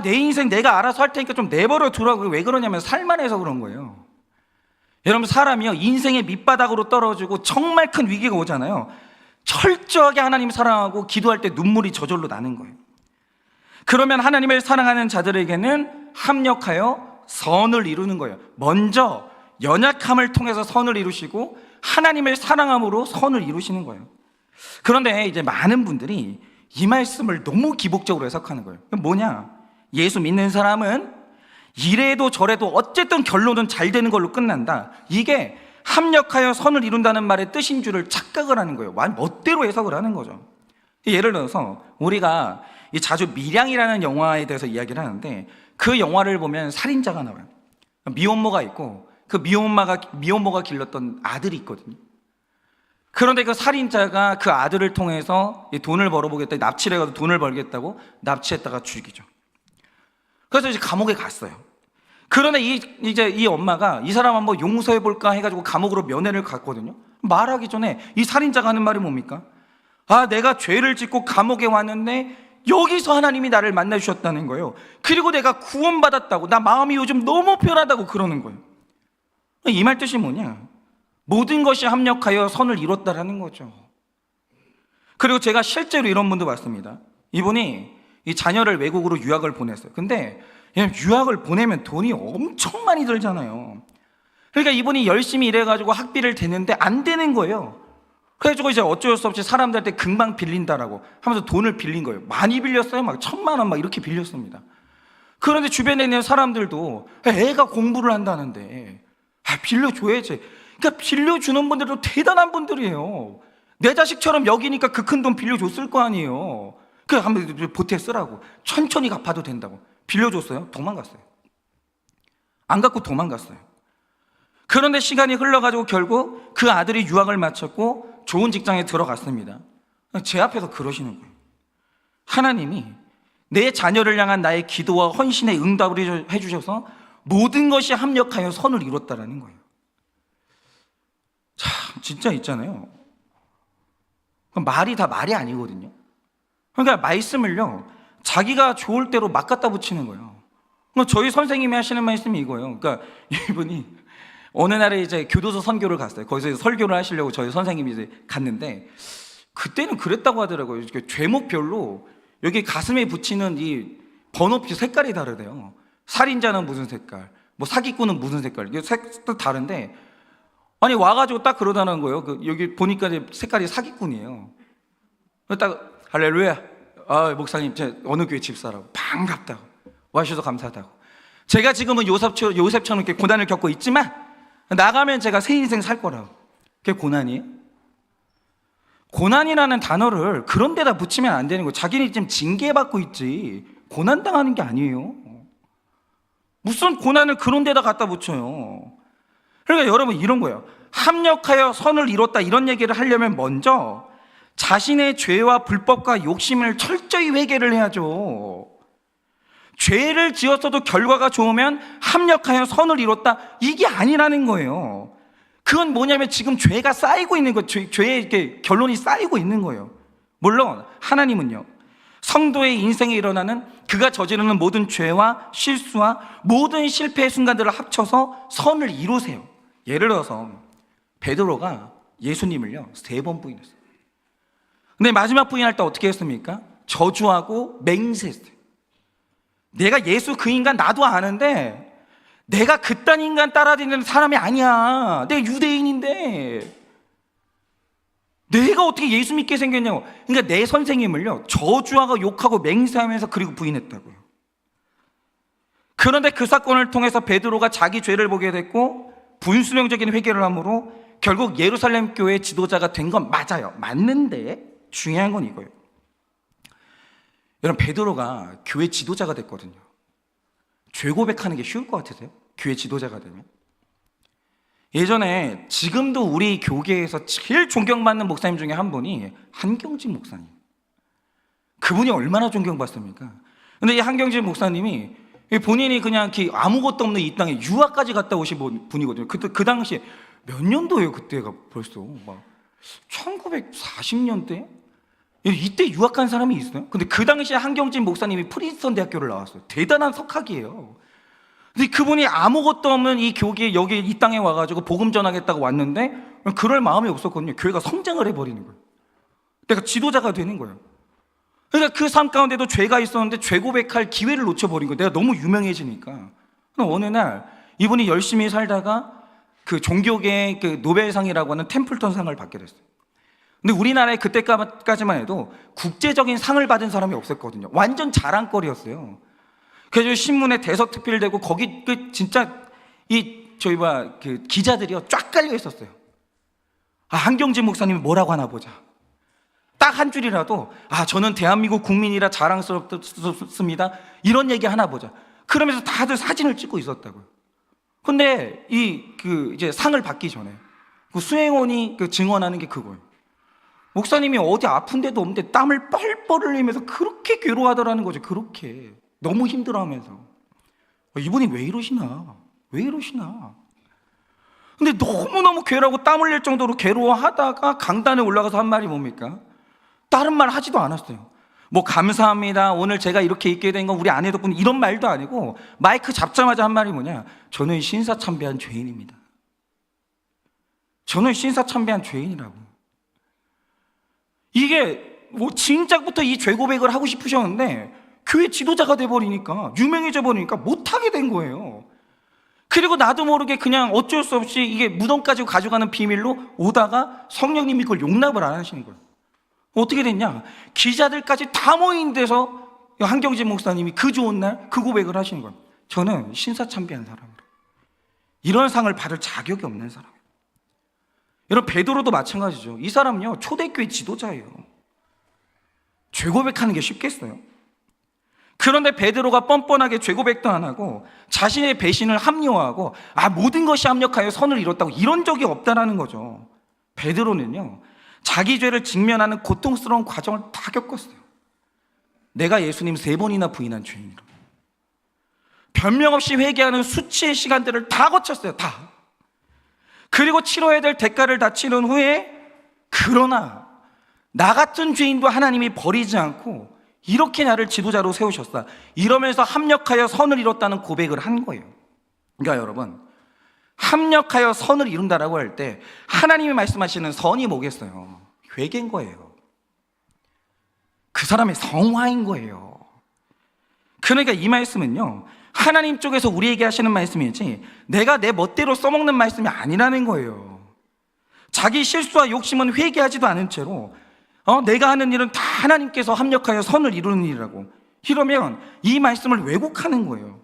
내 인생 내가 알아서 할 테니까 좀 내버려 두라고. 왜 그러냐면 살만해서 그런 거예요. 여러분, 사람이요, 인생의 밑바닥으로 떨어지고 정말 큰 위기가 오잖아요. 철저하게 하나님 사랑하고 기도할 때 눈물이 저절로 나는 거예요. 그러면 하나님을 사랑하는 자들에게는 합력하여 선을 이루는 거예요. 먼저 연약함을 통해서 선을 이루시고 하나님을 사랑함으로 선을 이루시는 거예요. 그런데 이제 많은 분들이 이 말씀을 너무 기복적으로 해석하는 거예요. 뭐냐? 예수 믿는 사람은 이래도 저래도 어쨌든 결론은 잘 되는 걸로 끝난다. 이게 합력하여 선을 이룬다는 말의 뜻인 줄을 착각을 하는 거예요. 멋대로 해석을 하는 거죠. 예를 들어서 우리가 자주 밀양이라는 영화에 대해서 이야기를 하는데, 그 영화를 보면 살인자가 나와요. 미혼모가 있고 그 미혼모가 길렀던 아들이 있거든요. 그런데 그 살인자가 그 아들을 통해서 돈을 벌어보겠다, 납치를 해가지고 돈을 벌겠다고 납치했다가 죽이죠. 그래서 이제 감옥에 갔어요. 그런데 이제 이 엄마가 이 사람 한번 용서해볼까 해가지고 감옥으로 면회를 갔거든요. 말하기 전에 이 살인자가 하는 말이 뭡니까? 내가 죄를 짓고 감옥에 왔는데 여기서 하나님이 나를 만나주셨다는 거예요. 그리고 내가 구원받았다고, 나 마음이 요즘 너무 편하다고 그러는 거예요. 이 말 뜻이 뭐냐? 모든 것이 합력하여 선을 이뤘다라는 거죠. 그리고 제가 실제로 이런 분도 봤습니다. 이분이 이 자녀를 외국으로 유학을 보냈어요. 근데 유학을 보내면 돈이 엄청 많이 들잖아요. 그러니까 이분이 열심히 일해가지고 학비를 대는데 안 되는 거예요. 그래가지고 이제 어쩔 수 없이 사람들한테 금방 빌린다라고 하면서 돈을 빌린 거예요. 많이 빌렸어요. 막 1,000만 원 막 이렇게 빌렸습니다. 그런데 주변에 있는 사람들도 애가 공부를 한다는데 빌려줘야지. 그러니까 빌려주는 분들도 대단한 분들이에요. 내 자식처럼 여기니까 그 큰 돈 빌려줬을 거 아니에요. 그 한번 보태 쓰라고, 천천히 갚아도 된다고 빌려줬어요. 도망갔어요. 안 갖고 도망갔어요. 그런데 시간이 흘러가지고 결국 그 아들이 유학을 마쳤고 좋은 직장에 들어갔습니다. 제 앞에서 그러시는 거예요. 하나님이 내 자녀를 향한 나의 기도와 헌신에 응답을 해주셔서 모든 것이 합력하여 선을 이뤘다라는 거예요. 참, 진짜 있잖아요. 말이 다 말이 아니거든요. 그러니까 말씀을요, 자기가 좋을 대로 막 갖다 붙이는 거예요. 저희 선생님이 하시는 말씀이 이거예요. 그러니까 이분이 어느 날에 이제 교도소 선교를 갔어요. 거기서 설교를 하시려고 저희 선생님이 이제 갔는데, 그때는 그랬다고 하더라고요. 죄목별로 여기 가슴에 붙이는 이 번호표 색깔이 다르대요. 살인자는 무슨 색깔, 뭐 사기꾼은 무슨 색깔, 이게 색도 다른데, 아니 와가지고 딱 그러다는 거예요. 여기 보니까 이제 색깔이 사기꾼이에요. 딱 할렐루야, 목사님 제 어느 교회 집사라고, 반갑다고, 와주셔서 감사하다고. 제가 지금은 요셉처럼 이렇게 고난을 겪고 있지만 나가면 제가 새 인생 살 거라고. 그게 고난이에요? 고난이라는 단어를 그런 데다 붙이면 안 되는 거예요. 자기는 지금 징계받고 있지 고난당하는 게 아니에요. 무슨 고난을 그런 데다 갖다 붙여요. 그러니까 여러분, 이런 거예요. 합력하여 선을 이뤘다, 이런 얘기를 하려면 먼저 자신의 죄와 불법과 욕심을 철저히 회개를 해야죠. 죄를 지었어도 결과가 좋으면 합력하여 선을 이뤘다, 이게 아니라는 거예요. 그건 뭐냐면 지금 죄가 쌓이고 있는 거예요. 죄의 이렇게 결론이 쌓이고 있는 거예요. 물론 하나님은요, 성도의 인생에 일어나는 그가 저지르는 모든 죄와 실수와 모든 실패의 순간들을 합쳐서 선을 이루세요. 예를 들어서 베드로가 예수님을요 3번 부인했어요. 근데 마지막 부인할 때 어떻게 했습니까? 저주하고 맹세했어요. 내가 예수 그 인간 나도 아는데 내가 그딴 인간 따라다니는 사람이 아니야. 내가 유대인인데 내가 어떻게 예수 믿게 생겼냐고. 그러니까 내 선생님을요 저주하고 욕하고 맹세하면서 그리고 부인했다고요. 그런데 그 사건을 통해서 베드로가 자기 죄를 보게 됐고 분수령적인 회개를 함으로 결국 예루살렘 교회 지도자가 된 건 맞아요. 맞는데 중요한 건 이거예요. 여러분, 베드로가 교회 지도자가 됐거든요. 죄 고백하는 게 쉬울 것 같으세요? 교회 지도자가 되면? 예전에, 지금도 우리 교계에서 제일 존경받는 목사님 중에 한 분이 한경진 목사님. 그분이 얼마나 존경받습니까? 근데 이 한경진 목사님이 본인이 그냥 아무것도 없는 이 땅에 유학까지 갔다 오신 분이거든요. 그 당시에 몇 년도예요? 그때가 벌써 막 1940년대? 이때 유학한 사람이 있어요? 근데 그 당시에 한경진 목사님이 프린스턴 대학교를 나왔어요. 대단한 석학이에요. 근데 그분이 아무것도 없는 이 교계에, 여기 이 땅에 와가지고 복음 전하겠다고 왔는데 그럴 마음이 없었거든요. 교회가 성장을 해버리는 거예요. 내가 지도자가 되는 거예요. 그러니까 그 삶 가운데도 죄가 있었는데 죄 고백할 기회를 놓쳐버린 거예요. 내가 너무 유명해지니까. 어느 날 이분이 열심히 살다가 그 종교계의 그 노벨상이라고 하는 템플턴상을 받게 됐어요. 근데 우리나라에 그때까지만 해도 국제적인 상을 받은 사람이 없었거든요. 완전 자랑거리였어요. 그래서 신문에 대서특필되고 거기 진짜 그 기자들이요 쫙 깔려 있었어요. 한경진 목사님이 뭐라고 하나 보자. 딱 한 줄이라도 저는 대한민국 국민이라 자랑스럽습니다. 이런 얘기 하나 보자. 그러면서 다들 사진을 찍고 있었다고요. 근데 이제 상을 받기 전에 그 수행원이 증언하는 게 그거예요. 목사님이 어디 아픈 데도 없는데 땀을 뻘뻘 흘리면서 그렇게 괴로워하더라는 거죠. 그렇게 너무 힘들어하면서 이분이 왜 이러시나? 근데 너무너무 괴로워하고 땀 흘릴 정도로 괴로워하다가 강단에 올라가서 한 말이 뭡니까? 다른 말 하지도 않았어요. 뭐 감사합니다. 오늘 제가 이렇게 있게 된 건 우리 아내 덕분에, 이런 말도 아니고 마이크 잡자마자 한 말이 뭐냐? 저는 신사참배한 죄인입니다. 저는 신사참배한 죄인이라고. 이게 뭐 진작부터 이 죄 고백을 하고 싶으셨는데 교회 지도자가 돼버리니까, 유명해져 버리니까 못하게 된 거예요. 그리고 나도 모르게 그냥 어쩔 수 없이 이게 무덤까지 가져가는 비밀로 오다가 성령님이 그걸 용납을 안 하시는 거예요. 어떻게 됐냐? 기자들까지 다 모인 데서 한경진 목사님이 그 좋은 날 그 고백을 하시는 거예요. 저는 신사참배한 사람이라. 이런 상을 받을 자격이 없는 사람이에요. 여러분, 베드로도 마찬가지죠. 이 사람은요 초대교회 지도자예요. 죄 고백하는 게 쉽겠어요? 그런데 베드로가 뻔뻔하게 죄 고백도 안 하고 자신의 배신을 합리화하고 모든 것이 합력하여 선을 이뤘다고, 이런 적이 없다라는 거죠. 베드로는요 자기 죄를 직면하는 고통스러운 과정을 다 겪었어요. 내가 예수님 3번이나 부인한 죄인이라고. 변명 없이 회개하는 수치의 시간들을 다 거쳤어요. 다. 그리고 치러야 될 대가를 다 치른 후에, 그러나 나 같은 죄인도 하나님이 버리지 않고 이렇게 나를 지도자로 세우셨다, 이러면서 합력하여 선을 이뤘다는 고백을 한 거예요. 그러니까 여러분, 합력하여 선을 이룬다라고 할 때 하나님이 말씀하시는 선이 뭐겠어요? 회개인 거예요. 그 사람의 성화인 거예요. 그러니까 이 말씀은요 하나님 쪽에서 우리에게 하시는 말씀이지 내가 내 멋대로 써먹는 말씀이 아니라는 거예요. 자기 실수와 욕심은 회개하지도 않은 채로 내가 하는 일은 다 하나님께서 합력하여 선을 이루는 일이라고, 이러면 이 말씀을 왜곡하는 거예요.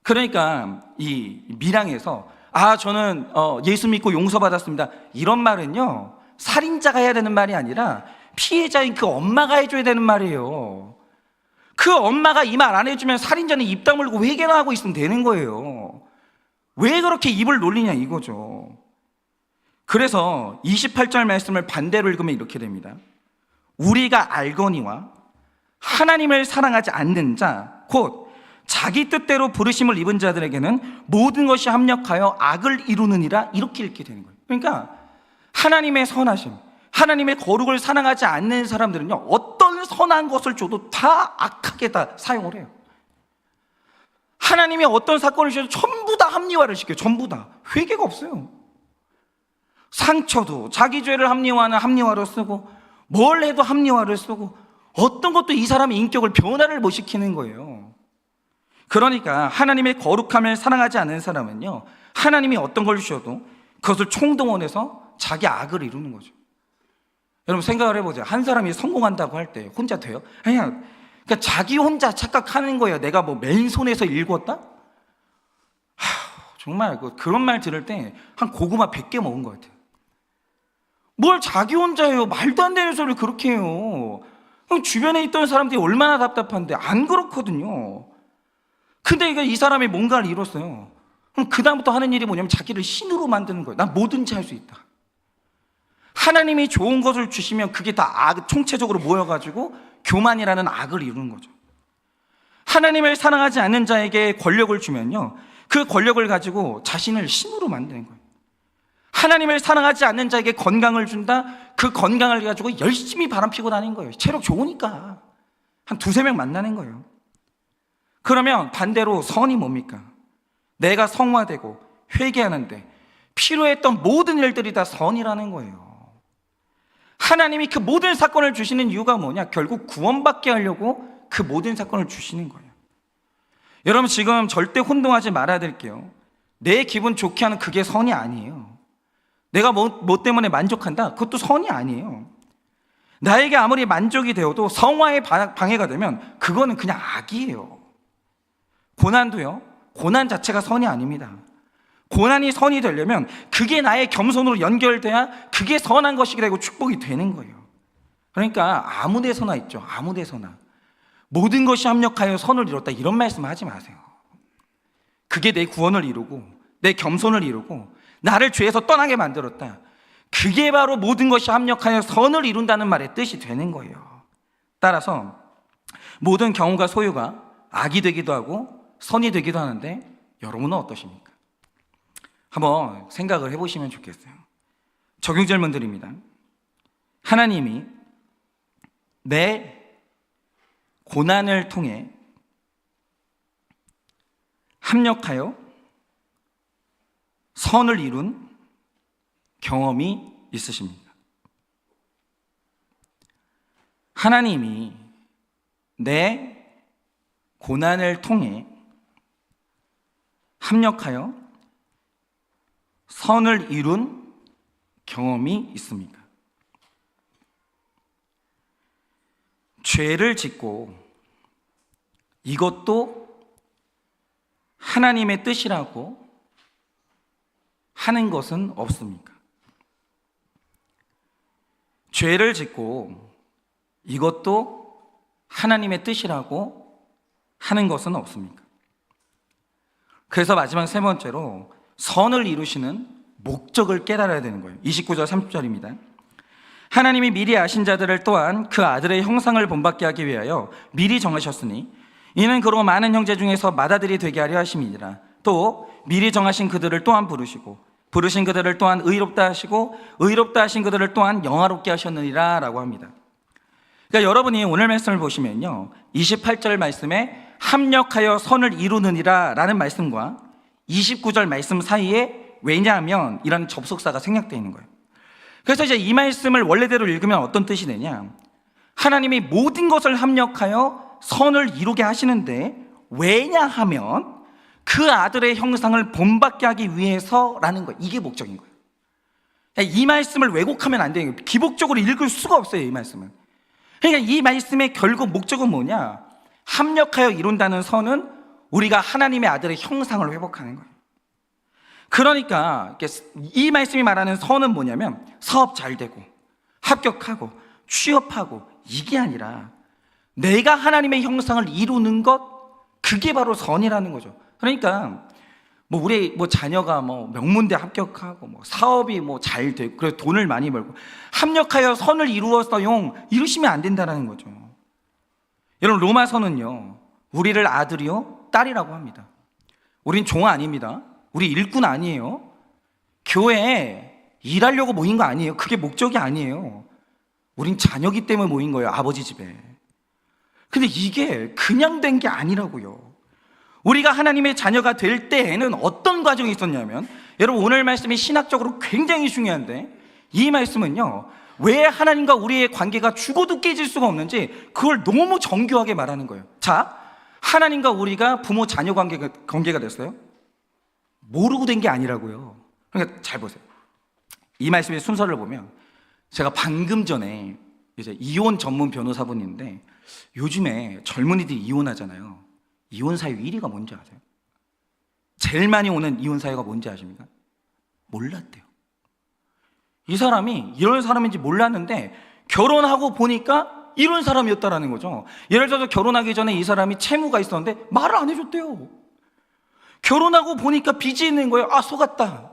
그러니까 이 밀양에서 저는 예수 믿고 용서받았습니다, 이런 말은요 살인자가 해야 되는 말이 아니라 피해자인 그 엄마가 해줘야 되는 말이에요. 그 엄마가 이 말 안 해주면 살인자는 입 다물고 회개나 하고 있으면 되는 거예요. 왜 그렇게 입을 놀리냐 이거죠. 그래서 28절 말씀을 반대로 읽으면 이렇게 됩니다. 우리가 알거니와 하나님을 사랑하지 않는 자, 곧 자기 뜻대로 부르심을 입은 자들에게는 모든 것이 합력하여 악을 이루느니라, 이렇게 읽게 되는 거예요. 그러니까 하나님의 선하심, 하나님의 거룩을 사랑하지 않는 사람들은요 어떤 선한 것을 줘도 다 악하게 다 사용을 해요. 하나님이 어떤 사건을 주셔도 전부 다 합리화를 시켜요. 전부 다. 회개가 없어요. 상처도 자기 죄를 합리화하는 합리화로 쓰고, 뭘 해도 합리화를 쓰고, 어떤 것도 이 사람의 인격을 변화를 못 시키는 거예요. 그러니까 하나님의 거룩함을 사랑하지 않는 사람은요 하나님이 어떤 걸 주셔도 그것을 총동원해서 자기 악을 이루는 거죠. 여러분 생각을 해보세요. 한 사람이 성공한다고 할 때 혼자 돼요? 그냥 그러니까 자기 혼자 착각하는 거예요. 내가 뭐 맨손에서 일궜다? 정말 그런 말 들을 때 한 고구마 100개 먹은 것 같아요. 뭘 자기 혼자 해요? 말도 안 되는 소리를 그렇게 해요. 그럼 주변에 있던 사람들이 얼마나 답답한데. 안 그렇거든요. 근데 이 사람이 뭔가를 이뤘어요. 그럼 그 다음부터 하는 일이 뭐냐면 자기를 신으로 만드는 거예요. 난 뭐든지 할 수 있다. 하나님이 좋은 것을 주시면 그게 다 총체적으로 모여가지고 교만이라는 악을 이루는 거죠. 하나님을 사랑하지 않는 자에게 권력을 주면요, 그 권력을 가지고 자신을 신으로 만드는 거예요. 하나님을 사랑하지 않는 자에게 건강을 준다? 그 건강을 가지고 열심히 바람피고 다니는 거예요. 체력 좋으니까 한 두세 명 만나는 거예요. 그러면 반대로 선이 뭡니까? 내가 성화되고 회개하는데 필요했던 모든 일들이 다 선이라는 거예요. 하나님이 그 모든 사건을 주시는 이유가 뭐냐? 결국 구원받게 하려고 그 모든 사건을 주시는 거예요. 여러분, 지금 절대 혼동하지 말아야 될게요. 내 기분 좋게 하는 그게 선이 아니에요. 내가 뭐 때문에 만족한다? 그것도 선이 아니에요. 나에게 아무리 만족이 되어도 성화에 방해가 되면 그거는 그냥 악이에요. 고난도요, 고난 자체가 선이 아닙니다. 고난이 선이 되려면 그게 나의 겸손으로 연결돼야 그게 선한 것이 되고 축복이 되는 거예요. 그러니까 아무 데서나 있죠. 아무 데서나 모든 것이 합력하여 선을 이뤘다, 이런 말씀 하지 마세요. 그게 내 구원을 이루고 내 겸손을 이루고 나를 죄에서 떠나게 만들었다, 그게 바로 모든 것이 합력하여 선을 이룬다는 말의 뜻이 되는 거예요. 따라서 모든 경우가 소유가 악이 되기도 하고 선이 되기도 하는데, 여러분은 어떠십니까? 한번 생각을 해보시면 좋겠어요. 적용 질문 드립니다. 하나님이 내 고난을 통해 합력하여 선을 이룬 경험이 있으십니까? 하나님이 내 고난을 통해 합력하여 선을 이룬 경험이 있습니까? 죄를 짓고 이것도 하나님의 뜻이라고 하는 것은 없습니까? 죄를 짓고 이것도 하나님의 뜻이라고 하는 것은 없습니까? 그래서 마지막 세 번째로 선을 이루시는 목적을 깨달아야 되는 거예요. 29절 30절입니다. 하나님이 미리 아신 자들을 또한 그 아들의 형상을 본받게 하기 위하여 미리 정하셨으니 이는 그로 많은 형제 중에서 맏아들이 되게 하려 하심이니라. 또 미리 정하신 그들을 또한 부르시고 부르신 그들을 또한 의롭다 하시고 의롭다 하신 그들을 또한 영화롭게 하셨느니라 라고 합니다. 그러니까 여러분이 오늘 말씀을 보시면요, 28절 말씀에 합력하여 선을 이루느니라 라는 말씀과 29절 말씀 사이에 왜냐하면 이라는 접속사가 생략되어 있는 거예요. 그래서 이제 이 말씀을 원래대로 읽으면 어떤 뜻이 되냐, 하나님이 모든 것을 합력하여 선을 이루게 하시는데 왜냐하면 그 아들의 형상을 본받게 하기 위해서라는 거예요. 이게 목적인 거예요. 이 말씀을 왜곡하면 안 되는 거예요. 기복적으로 읽을 수가 없어요, 이 말씀은. 그러니까 이 말씀의 결국 목적은 뭐냐, 합력하여 이룬다는 선은 우리가 하나님의 아들의 형상을 회복하는 거예요. 그러니까 이 말씀이 말하는 선은 뭐냐면 사업 잘 되고 합격하고 취업하고 이게 아니라 내가 하나님의 형상을 이루는 것, 그게 바로 선이라는 거죠. 그러니까 우리 자녀가 명문대 합격하고 사업이 잘 되고 그래서 돈을 많이 벌고 합력하여 선을 이루었어요, 이루시면 안 된다는 거죠. 여러분, 로마서는요 우리를 아들이요 딸이라고 합니다. 우린 종 아닙니다. 우리 일꾼 아니에요. 교회에 일하려고 모인 거 아니에요. 그게 목적이 아니에요. 우린 자녀기 때문에 모인 거예요, 아버지 집에. 근데 이게 그냥 된 게 아니라고요. 우리가 하나님의 자녀가 될 때에는 어떤 과정이 있었냐면, 여러분 오늘 말씀이 신학적으로 굉장히 중요한데, 이 말씀은요 왜 하나님과 우리의 관계가 죽어도 깨질 수가 없는지 그걸 너무 정교하게 말하는 거예요. 자, 하나님과 우리가 부모 자녀 관계가 됐어요? 모르고 된 게 아니라고요. 그러니까 잘 보세요. 이 말씀의 순서를 보면, 제가 방금 전에 이제 이혼 전문 변호사분인데 요즘에 젊은이들이 이혼하잖아요. 이혼 사유 1위가 뭔지 아세요? 제일 많이 오는 이혼 사유가 뭔지 아십니까? 몰랐대요. 이 사람이 이런 사람인지 몰랐는데 결혼하고 보니까 이런 사람이었다라는 거죠. 예를 들어서 결혼하기 전에 이 사람이 채무가 있었는데 말을 안 해줬대요. 결혼하고 보니까 빚이 있는 거예요. 아, 속았다.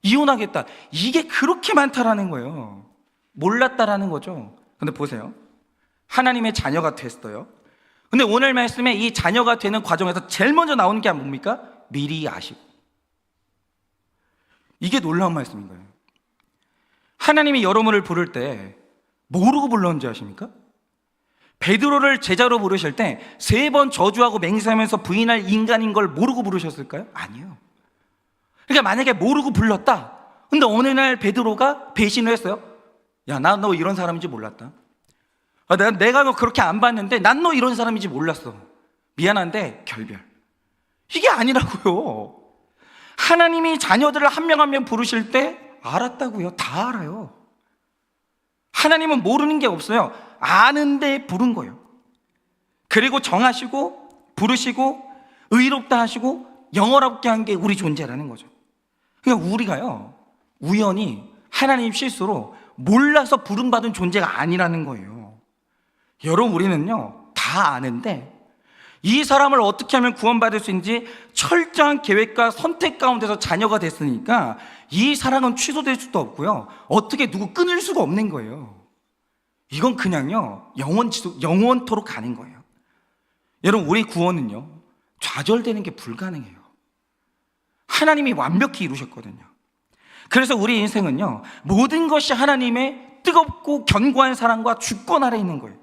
이혼하겠다. 이게 그렇게 많다라는 거예요. 몰랐다라는 거죠. 근데 보세요. 하나님의 자녀가 됐어요. 근데 오늘 말씀에 이 자녀가 되는 과정에서 제일 먼저 나오는 게 뭡니까? 미리 아시고. 이게 놀라운 말씀인 거예요. 하나님이 여러분을 부를 때 모르고 불렀는지 아십니까? 베드로를 제자로 부르실 때 3번 저주하고 맹세하면서 부인할 인간인 걸 모르고 부르셨을까요? 아니요. 그러니까 만약에 모르고 불렀다. 근데 어느 날 베드로가 배신을 했어요. 야, 나 너 이런 사람인지 몰랐다. 내가 너 그렇게 안 봤는데 난 너 이런 사람인지 몰랐어. 미안한데 결별. 이게 아니라고요. 하나님이 자녀들을 한 명 한 명 부르실 때 알았다고요. 다 알아요. 하나님은 모르는 게 없어요. 아는데 부른 거예요. 그리고 정하시고 부르시고 의롭다 하시고 영원롭게 한 게 우리 존재라는 거죠. 그러니까 우리가요, 우연히 하나님 실수로 몰라서 부름받은 존재가 아니라는 거예요. 여러분, 우리는요 다 아는데 이 사람을 어떻게 하면 구원받을 수 있는지 철저한 계획과 선택 가운데서 자녀가 됐으니까 이 사랑은 취소될 수도 없고요, 어떻게 누구 끊을 수가 없는 거예요. 이건 그냥요 영원토록 가는 거예요. 여러분, 우리 구원은요 좌절되는 게 불가능해요. 하나님이 완벽히 이루셨거든요. 그래서 우리 인생은요 모든 것이 하나님의 뜨겁고 견고한 사랑과 주권 아래 있는 거예요.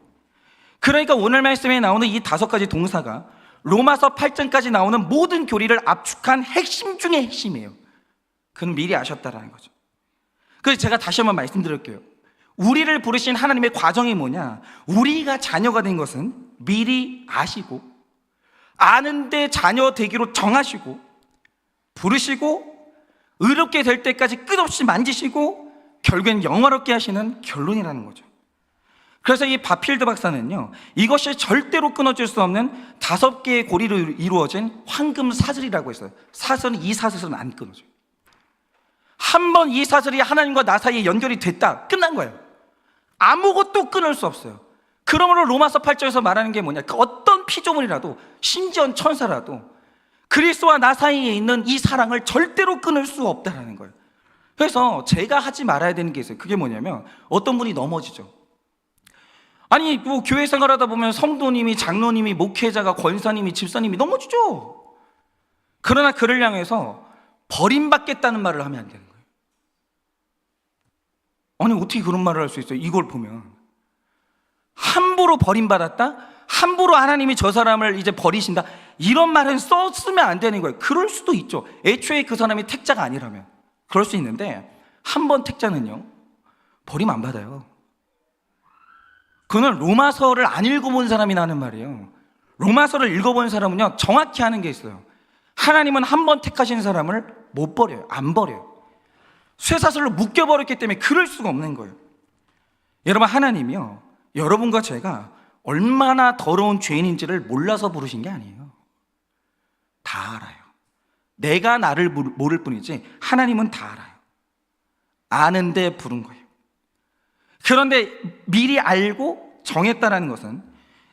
그러니까 오늘 말씀에 나오는 이 5가지 동사가 로마서 8장까지 나오는 모든 교리를 압축한 핵심 중의 핵심이에요. 그건 미리 아셨다라는 거죠. 그래서 제가 다시 한번 말씀드릴게요. 우리를 부르신 하나님의 과정이 뭐냐? 우리가 자녀가 된 것은 미리 아시고, 아는데 자녀 되기로 정하시고, 부르시고, 의롭게 될 때까지 끝없이 만지시고, 결국엔 영화롭게 하시는 결론이라는 거죠. 그래서 이 바필드 박사는요, 이것이 절대로 끊어질 수 없는 5개의 고리로 이루어진 황금 사슬이라고 했어요. 이 사슬은 안 끊어져요. 한 번 이 사슬이 하나님과 나 사이에 연결이 됐다, 끝난 거예요. 아무것도 끊을 수 없어요. 그러므로 로마서 8장에서 말하는 게 뭐냐? 어떤 피조물이라도, 심지어 천사라도 그리스도와 나 사이에 있는 이 사랑을 절대로 끊을 수 없다는 거예요. 그래서 제가 하지 말아야 되는 게 있어요. 그게 뭐냐면, 어떤 분이 넘어지죠. 아니, 뭐 교회 생활하다 보면 성도님이, 장로님이, 목회자가, 권사님이, 집사님이 넘어지죠. 그러나 그를 향해서 버림받겠다는 말을 하면 안 되는 거예요. 아니, 어떻게 그런 말을 할 수 있어요? 이걸 보면 함부로 버림받았다? 함부로 하나님이 저 사람을 이제 버리신다? 이런 말은 썼으면 안 되는 거예요. 그럴 수도 있죠. 애초에 그 사람이 택자가 아니라면 그럴 수 있는데, 한 번 택자는요 버림 안 받아요. 그는 로마서를 안 읽어본 사람이 나는 말이에요. 로마서를 읽어본 사람은요 정확히 하는 게 있어요. 하나님은 한 번 택하신 사람을 못 버려요. 안 버려요. 쇠사슬로 묶여버렸기 때문에 그럴 수가 없는 거예요. 여러분, 하나님이요 여러분과 제가 얼마나 더러운 죄인인지를 몰라서 부르신 게 아니에요. 다 알아요. 내가 나를 모를 뿐이지 하나님은 다 알아요. 아는데 부른 거예요. 그런데 미리 알고 정했다는 것은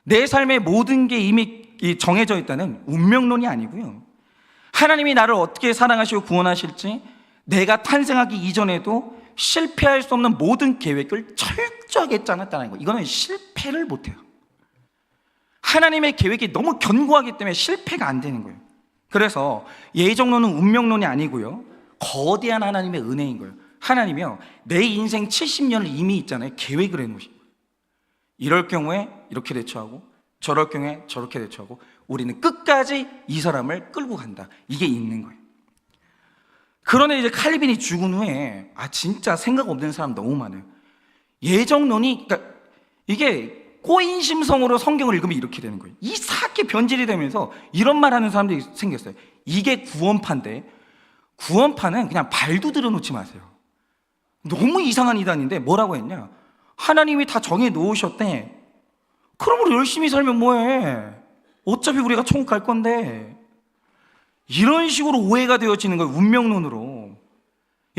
내 삶의 모든 게 이미 정해져 있다는 운명론이 아니고요, 하나님이 나를 어떻게 사랑하시고 구원하실지 내가 탄생하기 이전에도 실패할 수 없는 모든 계획을 철저하게 짜놨다는 거예요. 이거는 실패를 못해요. 하나님의 계획이 너무 견고하기 때문에 실패가 안 되는 거예요. 그래서 예정론은 운명론이 아니고요, 거대한 하나님의 은혜인 거예요. 하나님이요 내 인생 70년을 이미 있잖아요 계획을 해놓으신 거예요. 이럴 경우에 이렇게 대처하고, 저럴 경우에 저렇게 대처하고, 우리는 끝까지 이 사람을 끌고 간다, 이게 있는 거예요. 그런데 이제 칼빈이 죽은 후에 진짜 생각 없는 사람 너무 많아요. 예정론이, 그러니까 이게 꼬인심성으로 성경을 읽으면 이렇게 되는 거예요. 이상하게 변질이 되면서 이런 말 하는 사람들이 생겼어요. 이게 구원파인데, 구원파는 그냥 발도 들여놓지 마세요. 너무 이상한 이단인데 뭐라고 했냐? 하나님이 다 정해 놓으셨대. 그러므로 열심히 살면 뭐해? 어차피 우리가 천국 갈 건데. 이런 식으로 오해가 되어지는 거예요, 운명론으로.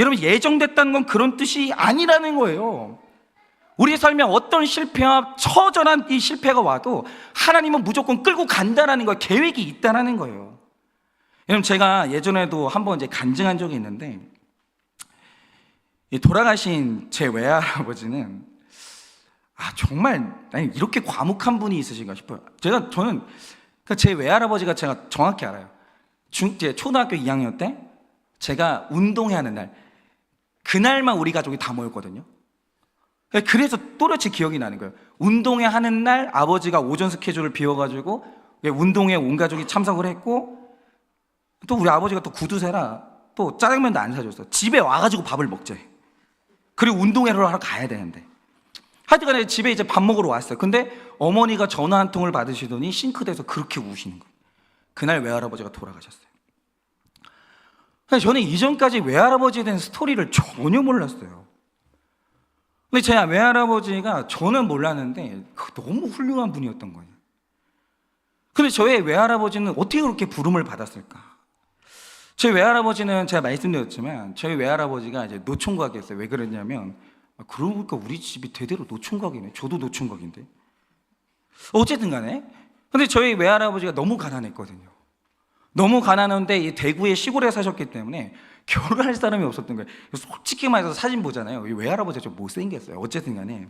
여러분, 예정됐다는 건 그런 뜻이 아니라는 거예요. 우리 삶에 어떤 실패와 처절한 이 실패가 와도 하나님은 무조건 끌고 간다라는 거, 계획이 있다라는 거예요. 여러분, 제가 예전에도 한번 이제 간증한 적이 있는데, 이 돌아가신 제 외할아버지는 정말 아니 이렇게 과묵한 분이 있으신가 싶어요. 저는 제 외할아버지가 제가 정확히 알아요. 초등학교 2학년 때 제가 운동회 하는 날, 그날만 우리 가족이 다 모였거든요. 그래서 또렷이 기억이 나는 거예요. 운동회 하는 날 아버지가 오전 스케줄을 비워가지고 운동회 온 가족이 참석을 했고, 또 우리 아버지가 또 구두쇠라 또 짜장면도 안 사줬어. 집에 와가지고 밥을 먹재. 그리고 운동회를 하러 가야 되는데, 하여튼간에 집에 이제 밥 먹으러 왔어요. 근데 어머니가 전화 한 통을 받으시더니 싱크대에서 그렇게 우시는 거예요. 그날 외할아버지가 돌아가셨어요. 저는 이전까지 외할아버지에 대한 스토리를 전혀 몰랐어요. 근데 제 외할아버지가, 저는 몰랐는데 너무 훌륭한 분이었던 거예요. 근데 저의 외할아버지는 어떻게 그렇게 부름을 받았을까? 제 외할아버지는 제가 말씀드렸지만 저희 외할아버지가 이제 노총각이었어요. 왜 그랬냐면, 그러고 보니까 우리 집이 대대로 노총각이네. 저도 노총각인데. 어쨌든 간에, 근데 저희 외할아버지가 너무 가난했거든요. 너무 가난한데 이 대구의 시골에 사셨기 때문에 결혼할 사람이 없었던 거예요. 솔직히 말해서 사진 보잖아요. 이 외할아버지가 좀 못생겼어요. 어쨌든 간에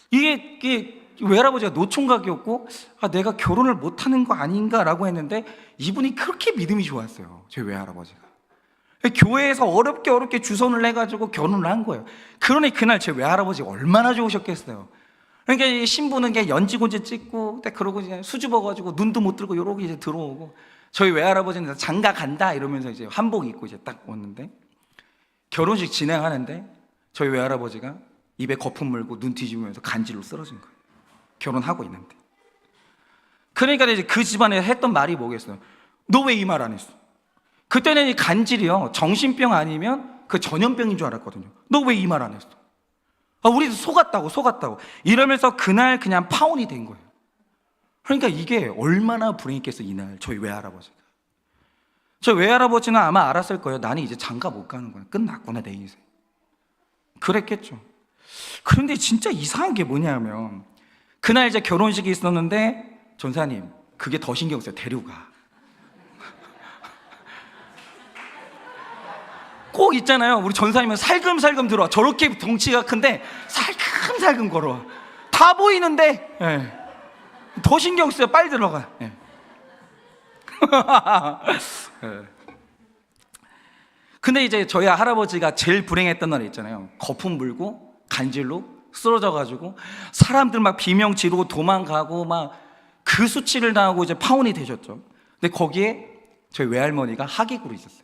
이게 외할아버지가 노총각이었고, 내가 결혼을 못하는 거 아닌가라고 했는데, 이분이 그렇게 믿음이 좋았어요. 제 외할아버지가 교회에서 어렵게 주선을 해가지고 결혼을 한 거예요. 그러니 그날 제 외할아버지가 얼마나 좋으셨겠어요. 그러니까 이 신부는 그냥 연지곤지 찍고 딱 그러고 이제 수줍어가지고 눈도 못 들고 요러고 이제 들어오고, 저희 외할아버지는 장가 간다 이러면서 이제 한복 입고 이제 딱 왔는데, 결혼식 진행하는데 저희 외할아버지가 입에 거품 물고 눈 뒤집으면서 간질로 쓰러진 거예요. 결혼하고 있는데. 그러니까 이제 그 집안에 했던 말이 뭐겠어요? 너 왜 이 말 안 했어? 그때는 이 간질이요, 정신병 아니면 그 전염병인 줄 알았거든요. 너 왜 이 말 안 했어? 우리도 속았다고 이러면서 그날 그냥 파혼이 된 거예요. 그러니까 이게 얼마나 불행했겠어. 이날 저희 외할아버지가, 저희 외할아버지는 아마 알았을 거예요. 나는 이제 장가 못 가는 거야. 끝났구나 내 인생. 그랬겠죠. 그런데 진짜 이상한 게 뭐냐면, 그날 이제 결혼식이 있었는데, 전사님 그게 더 신경 써요. 데려가. 꼭 있잖아요. 우리 전사님은 살금살금 들어와. 저렇게 덩치가 큰데 살금살금 걸어와. 다 보이는데 더 신경 써요. 빨리 들어가. 근데 이제 저희 할아버지가 제일 불행했던 날이 있잖아요. 거품 물고 간질로 쓰러져가지고 사람들 막 비명 지르고 도망가고 막 그 수치를 당하고 이제 파혼이 되셨죠. 근데 거기에 저희 외할머니가 하객으로 있었어요.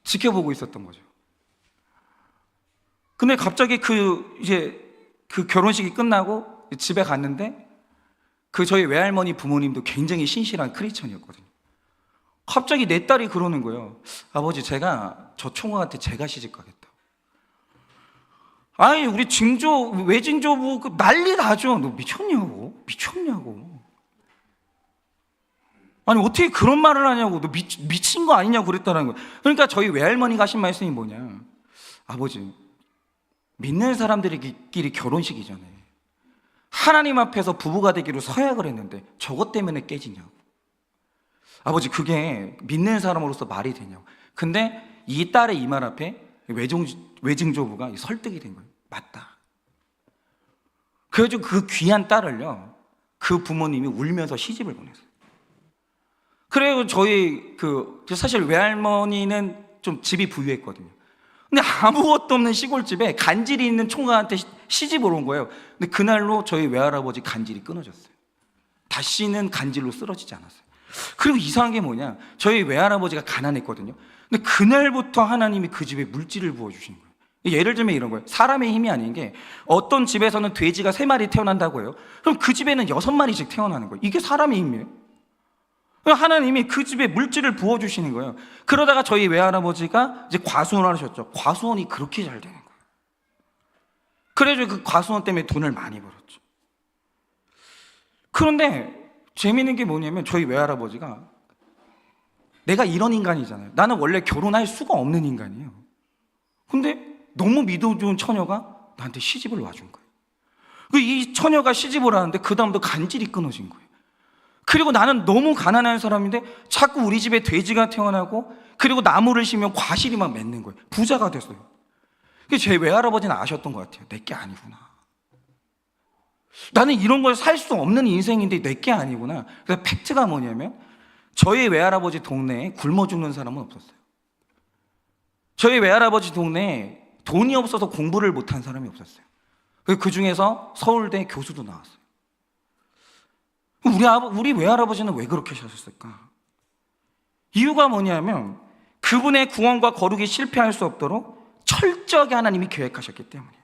지켜보고 있었던 거죠. 근데 갑자기 그 결혼식이 끝나고 집에 갔는데, 저희 외할머니 부모님도 굉장히 신실한 크리스천이었거든요. 갑자기 내 딸이 그러는 거예요. 아버지, 제가 저 총각한테 제가 시집 가겠다. 아니 우리 외징조부 난리 나죠. 너 미쳤냐고. 아니 어떻게 그런 말을 하냐고. 너 미친 거 아니냐고 그랬다는 거예요. 그러니까 저희 외할머니가 하신 말씀이 뭐냐, 아버지, 믿는 사람들끼리 결혼식이잖아요. 하나님 앞에서 부부가 되기로 서약을 했는데 저것 때문에 깨지냐고. 아버지, 그게 믿는 사람으로서 말이 되냐고. 근데 이 딸의 이 말 앞에 외증조부가 설득이 된 거예요. 맞다. 그래가지고 그 귀한 딸을요, 그 부모님이 울면서 시집을 보냈어요. 그리고 저희 사실 외할머니는 좀 집이 부유했거든요. 근데 아무것도 없는 시골집에 간질이 있는 총각한테 시집을 온 거예요. 근데 그날로 저희 외할아버지 간질이 끊어졌어요. 다시는 간질로 쓰러지지 않았어요. 그리고 이상한 게 뭐냐, 저희 외할아버지가 가난했거든요. 근데 그날부터 하나님이 그 집에 물질을 부어주신 거예요. 예를 들면 이런 거예요. 사람의 힘이 아닌 게, 어떤 집에서는 돼지가 3마리 태어난다고 해요. 그럼 그 집에는 6마리씩 태어나는 거예요. 이게 사람의 힘이에요. 하나님이 그 집에 물질을 부어주시는 거예요. 그러다가 저희 외할아버지가 이제 과수원을 하셨죠. 과수원이 그렇게 잘 되는 거예요. 그래서 그 과수원 때문에 돈을 많이 벌었죠. 그런데 재미있는 게 뭐냐면, 저희 외할아버지가 내가 이런 인간이잖아요. 나는 원래 결혼할 수가 없는 인간이에요. 근데 너무 믿어준 처녀가 나한테 시집을 와준 거예요. 이 처녀가 시집을 하는데 그 다음부터 간질이 끊어진 거예요. 그리고 나는 너무 가난한 사람인데 자꾸 우리 집에 돼지가 태어나고, 그리고 나무를 심으면 과실이 막 맺는 거예요. 부자가 됐어요. 제 외할아버지는 아셨던 것 같아요. 내게 아니구나. 나는 이런 걸 살 수 없는 인생인데 내게 아니구나. 그래서 팩트가 뭐냐면 저희 외할아버지 동네에 굶어 죽는 사람은 없었어요. 저희 외할아버지 동네에 돈이 없어서 공부를 못한 사람이 없었어요. 그 중에서 서울대 교수도 나왔어요. 우리 외할아버지는 왜 그렇게 사셨을까? 이유가 뭐냐면 그분의 구원과 거룩이 실패할 수 없도록 철저하게 하나님이 계획하셨기 때문이에요.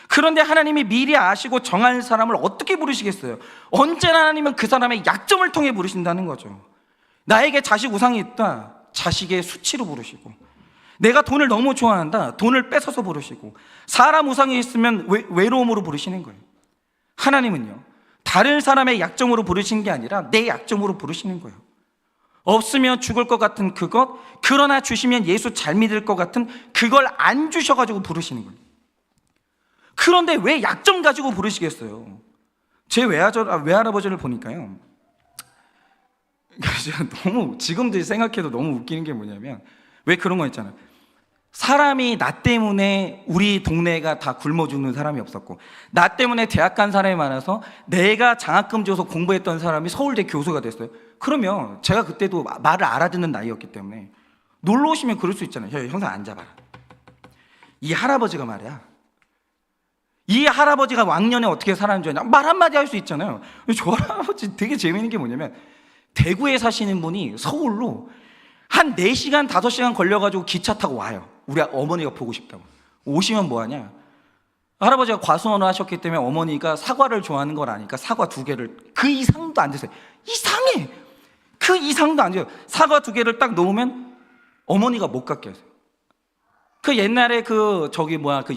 그런데 하나님이 미리 아시고 정한 사람을 어떻게 부르시겠어요? 언제나 하나님은 그 사람의 약점을 통해 부르신다는 거죠. 나에게 자식 우상이 있다, 자식의 수치로 부르시고, 내가 돈을 너무 좋아한다, 돈을 뺏어서 부르시고, 사람 우상이 있으면 외로움으로 부르시는 거예요. 하나님은요, 다른 사람의 약점으로 부르시는 게 아니라 내 약점으로 부르시는 거예요. 없으면 죽을 것 같은 그것, 그러나 주시면 예수 잘 믿을 것 같은 그걸 안 주셔가지고 부르시는 거예요. 그런데 왜 약점 가지고 부르시겠어요? 제 외할아버지를 보니까요, 제가 너무, 지금도 생각해도 너무 웃기는 게 뭐냐면, 왜 그런 거 있잖아요. 사람이 나 때문에 우리 동네가 다 굶어 죽는 사람이 없었고, 나 때문에 대학 간 사람이 많아서 내가 장학금 줘서 공부했던 사람이 서울대 교수가 됐어요. 그러면 제가 그때도 말을 알아듣는 나이였기 때문에 놀러 오시면 그럴 수 있잖아요. 형사 앉아봐라. 이 할아버지가 말이야, 이 할아버지가 왕년에 어떻게 살았는지 아냐, 말 한마디 할 수 있잖아요. 저 할아버지 되게 재미있는 게 뭐냐면, 대구에 사시는 분이 서울로 한 4시간, 5시간 걸려가지고 기차 타고 와요. 우리 어머니가 보고 싶다고. 오시면 뭐하냐, 할아버지가 과수원을 하셨기 때문에 어머니가 사과를 좋아하는 걸 아니까 사과 2개를, 그 이상도 안 드세요. 이상해. 그 이상도 안 돼요. 사과 2개를 딱 놓으면 어머니가 못 깎게 하세요. 그 옛날에 그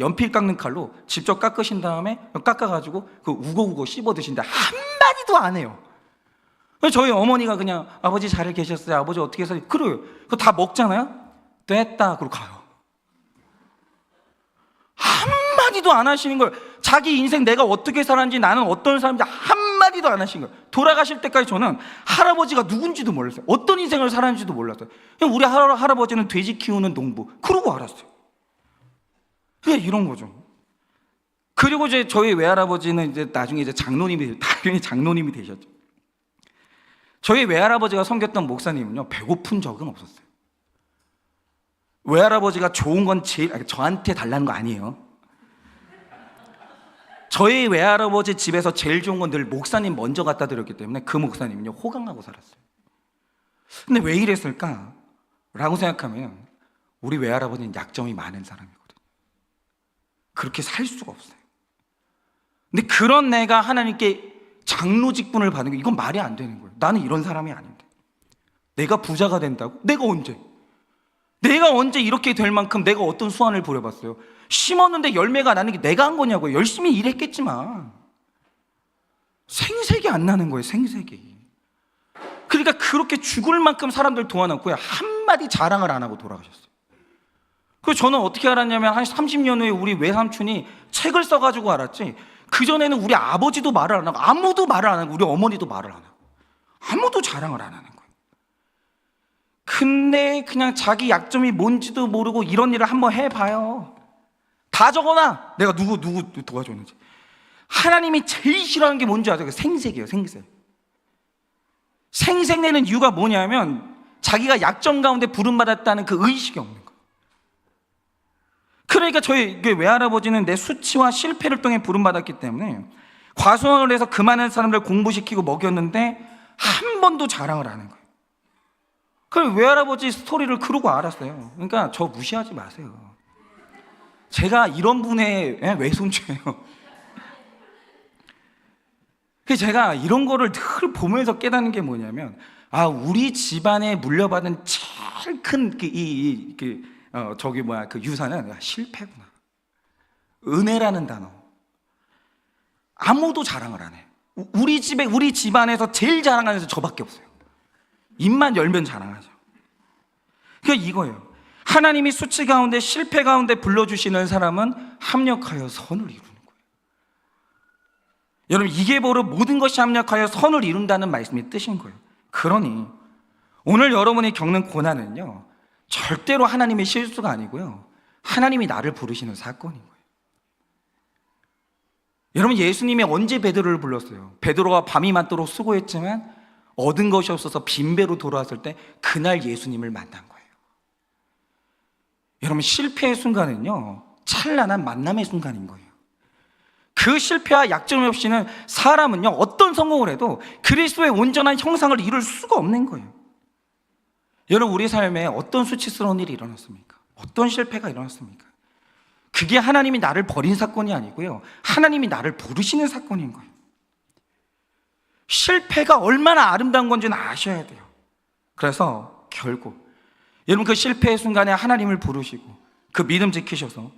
연필 깎는 칼로 직접 깎으신 다음에 깎아가지고 그 우거우거 씹어 드신다 한마디도 안 해요. 저희 어머니가 그냥 아버지 잘 계셨어요, 아버지 어떻게 해서, 그래요. 그거 다 먹잖아요. 됐다 그러고 가요. 한마디도 안 하시는 거예요. 자기 인생 내가 어떻게 살았는지, 나는 어떤 사람인지 한마디도 안 하신 거예요. 돌아가실 때까지 저는 할아버지가 누군지도 몰랐어요. 어떤 인생을 살았는지도 몰랐어요. 그냥 우리 할아버지는 돼지 키우는 농부, 그러고 알았어요. 그냥 이런 거죠. 그리고 이제 저희 외할아버지는 이제 나중에 당연히 장로님이 되셨죠. 저희 외할아버지가 섬겼던 목사님은요, 배고픈 적은 없었어요. 외할아버지가 좋은 건 저한테 달라는 거 아니에요. 저희 외할아버지 집에서 제일 좋은 건 늘 목사님 먼저 갖다 드렸기 때문에 그 목사님은요, 호강하고 살았어요. 근데 왜 이랬을까? 라고 생각하면 우리 외할아버지는 약점이 많은 사람이거든요. 그렇게 살 수가 없어요. 근데 그런 내가 하나님께 장로 직분을 받는 게, 이건 말이 안 되는 거예요. 나는 이런 사람이 아닌데 내가 부자가 된다고? 내가 언제 이렇게 될 만큼 내가 어떤 수완을 부려봤어요? 심었는데 열매가 나는 게 내가 한 거냐고요. 열심히 일했겠지만 생색이 안 나는 거예요. 생색이. 그러니까 그렇게 죽을 만큼 사람들 도와놨고요, 한마디 자랑을 안 하고 돌아가셨어요. 그래서 저는 어떻게 알았냐면, 한 30년 후에 우리 외삼촌이 책을 써가지고 알았지, 그전에는 우리 아버지도 말을 안 하고, 아무도 말을 안 하고, 우리 어머니도 말을 안 하고, 아무도 자랑을 안 하는 거예요. 근데 그냥 자기 약점이 뭔지도 모르고 이런 일을 한번 해봐요. 다 적어놔. 내가 누구 도와줬는지. 하나님이 제일 싫어하는 게 뭔지 아세요? 생색이에요. 생색내는 이유가 뭐냐면, 자기가 약점 가운데 부름받았다는 그 의식이 없는 거예요. 그러니까 저희 외할아버지는 내 수치와 실패를 통해 부름받았기 때문에 과수원을 해서 그 많은 사람들 공부시키고 먹였는데 한 번도 자랑을 안 하는 거예요. 그럼 외할아버지 스토리를 그러고 알았어요. 그러니까 저 무시하지 마세요. 제가 이런 분의 외손주예요. 그래서 제가 이런 거를 늘 보면서 깨닫는 게 뭐냐면, 우리 집안에 물려받은 제일 큰 그 유산은 실패구나. 은혜라는 단어. 아무도 자랑을 안 해. 우리 집안에서 제일 자랑하는 사람 저밖에 없어요. 입만 열면 자랑하죠. 그러니까 이거예요. 하나님이 수치 가운데 실패 가운데 불러주시는 사람은 합력하여 선을 이루는 거예요. 여러분, 이게 바로 모든 것이 합력하여 선을 이룬다는 말씀의 뜻인 거예요. 그러니 오늘 여러분이 겪는 고난은요, 절대로 하나님의 실수가 아니고요, 하나님이 나를 부르시는 사건인 거예요. 여러분, 예수님이 언제 베드로를 불렀어요? 베드로가 밤이 맞도록 수고했지만 얻은 것이 없어서 빈배로 돌아왔을 때 그날 예수님을 만난 거예요. 여러분, 실패의 순간은요, 찬란한 만남의 순간인 거예요. 그 실패와 약점이 없이는 사람은요, 어떤 성공을 해도 그리스도의 온전한 형상을 이룰 수가 없는 거예요. 여러분, 우리 삶에 어떤 수치스러운 일이 일어났습니까? 어떤 실패가 일어났습니까? 그게 하나님이 나를 버린 사건이 아니고요, 하나님이 나를 부르시는 사건인 거예요. 실패가 얼마나 아름다운 건지는 아셔야 돼요. 그래서 결국 여러분, 그 실패의 순간에 하나님을 부르시고 그 믿음 지키셔서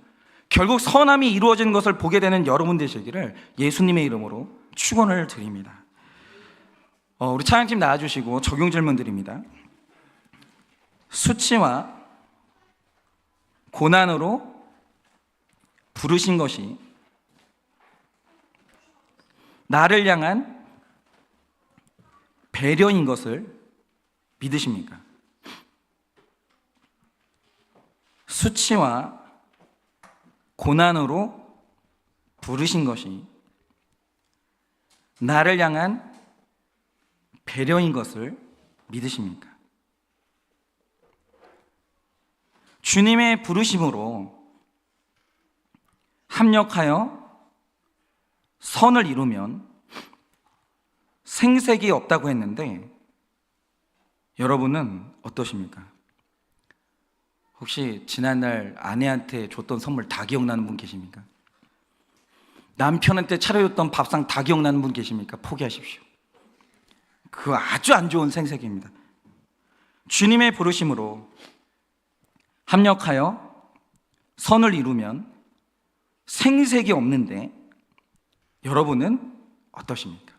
결국 선함이 이루어지는 것을 보게 되는 여러분 되시기를 예수님의 이름으로 축원을 드립니다. 우리 찬양팀 나와주시고 적용 질문 드립니다. 수치와 고난으로 부르신 것이 나를 향한 배려인 것을 믿으십니까? 수치와 고난으로 부르신 것이 나를 향한 배려인 것을 믿으십니까? 주님의 부르심으로 합력하여 선을 이루면 생색이 없다고 했는데 여러분은 어떠십니까? 혹시 지난날 아내한테 줬던 선물 다 기억나는 분 계십니까? 남편한테 차려줬던 밥상 다 기억나는 분 계십니까? 포기하십시오. 그거 아주 안 좋은 생색입니다. 주님의 부르심으로 합력하여 선을 이루면 생색이 없는데 여러분은 어떠십니까?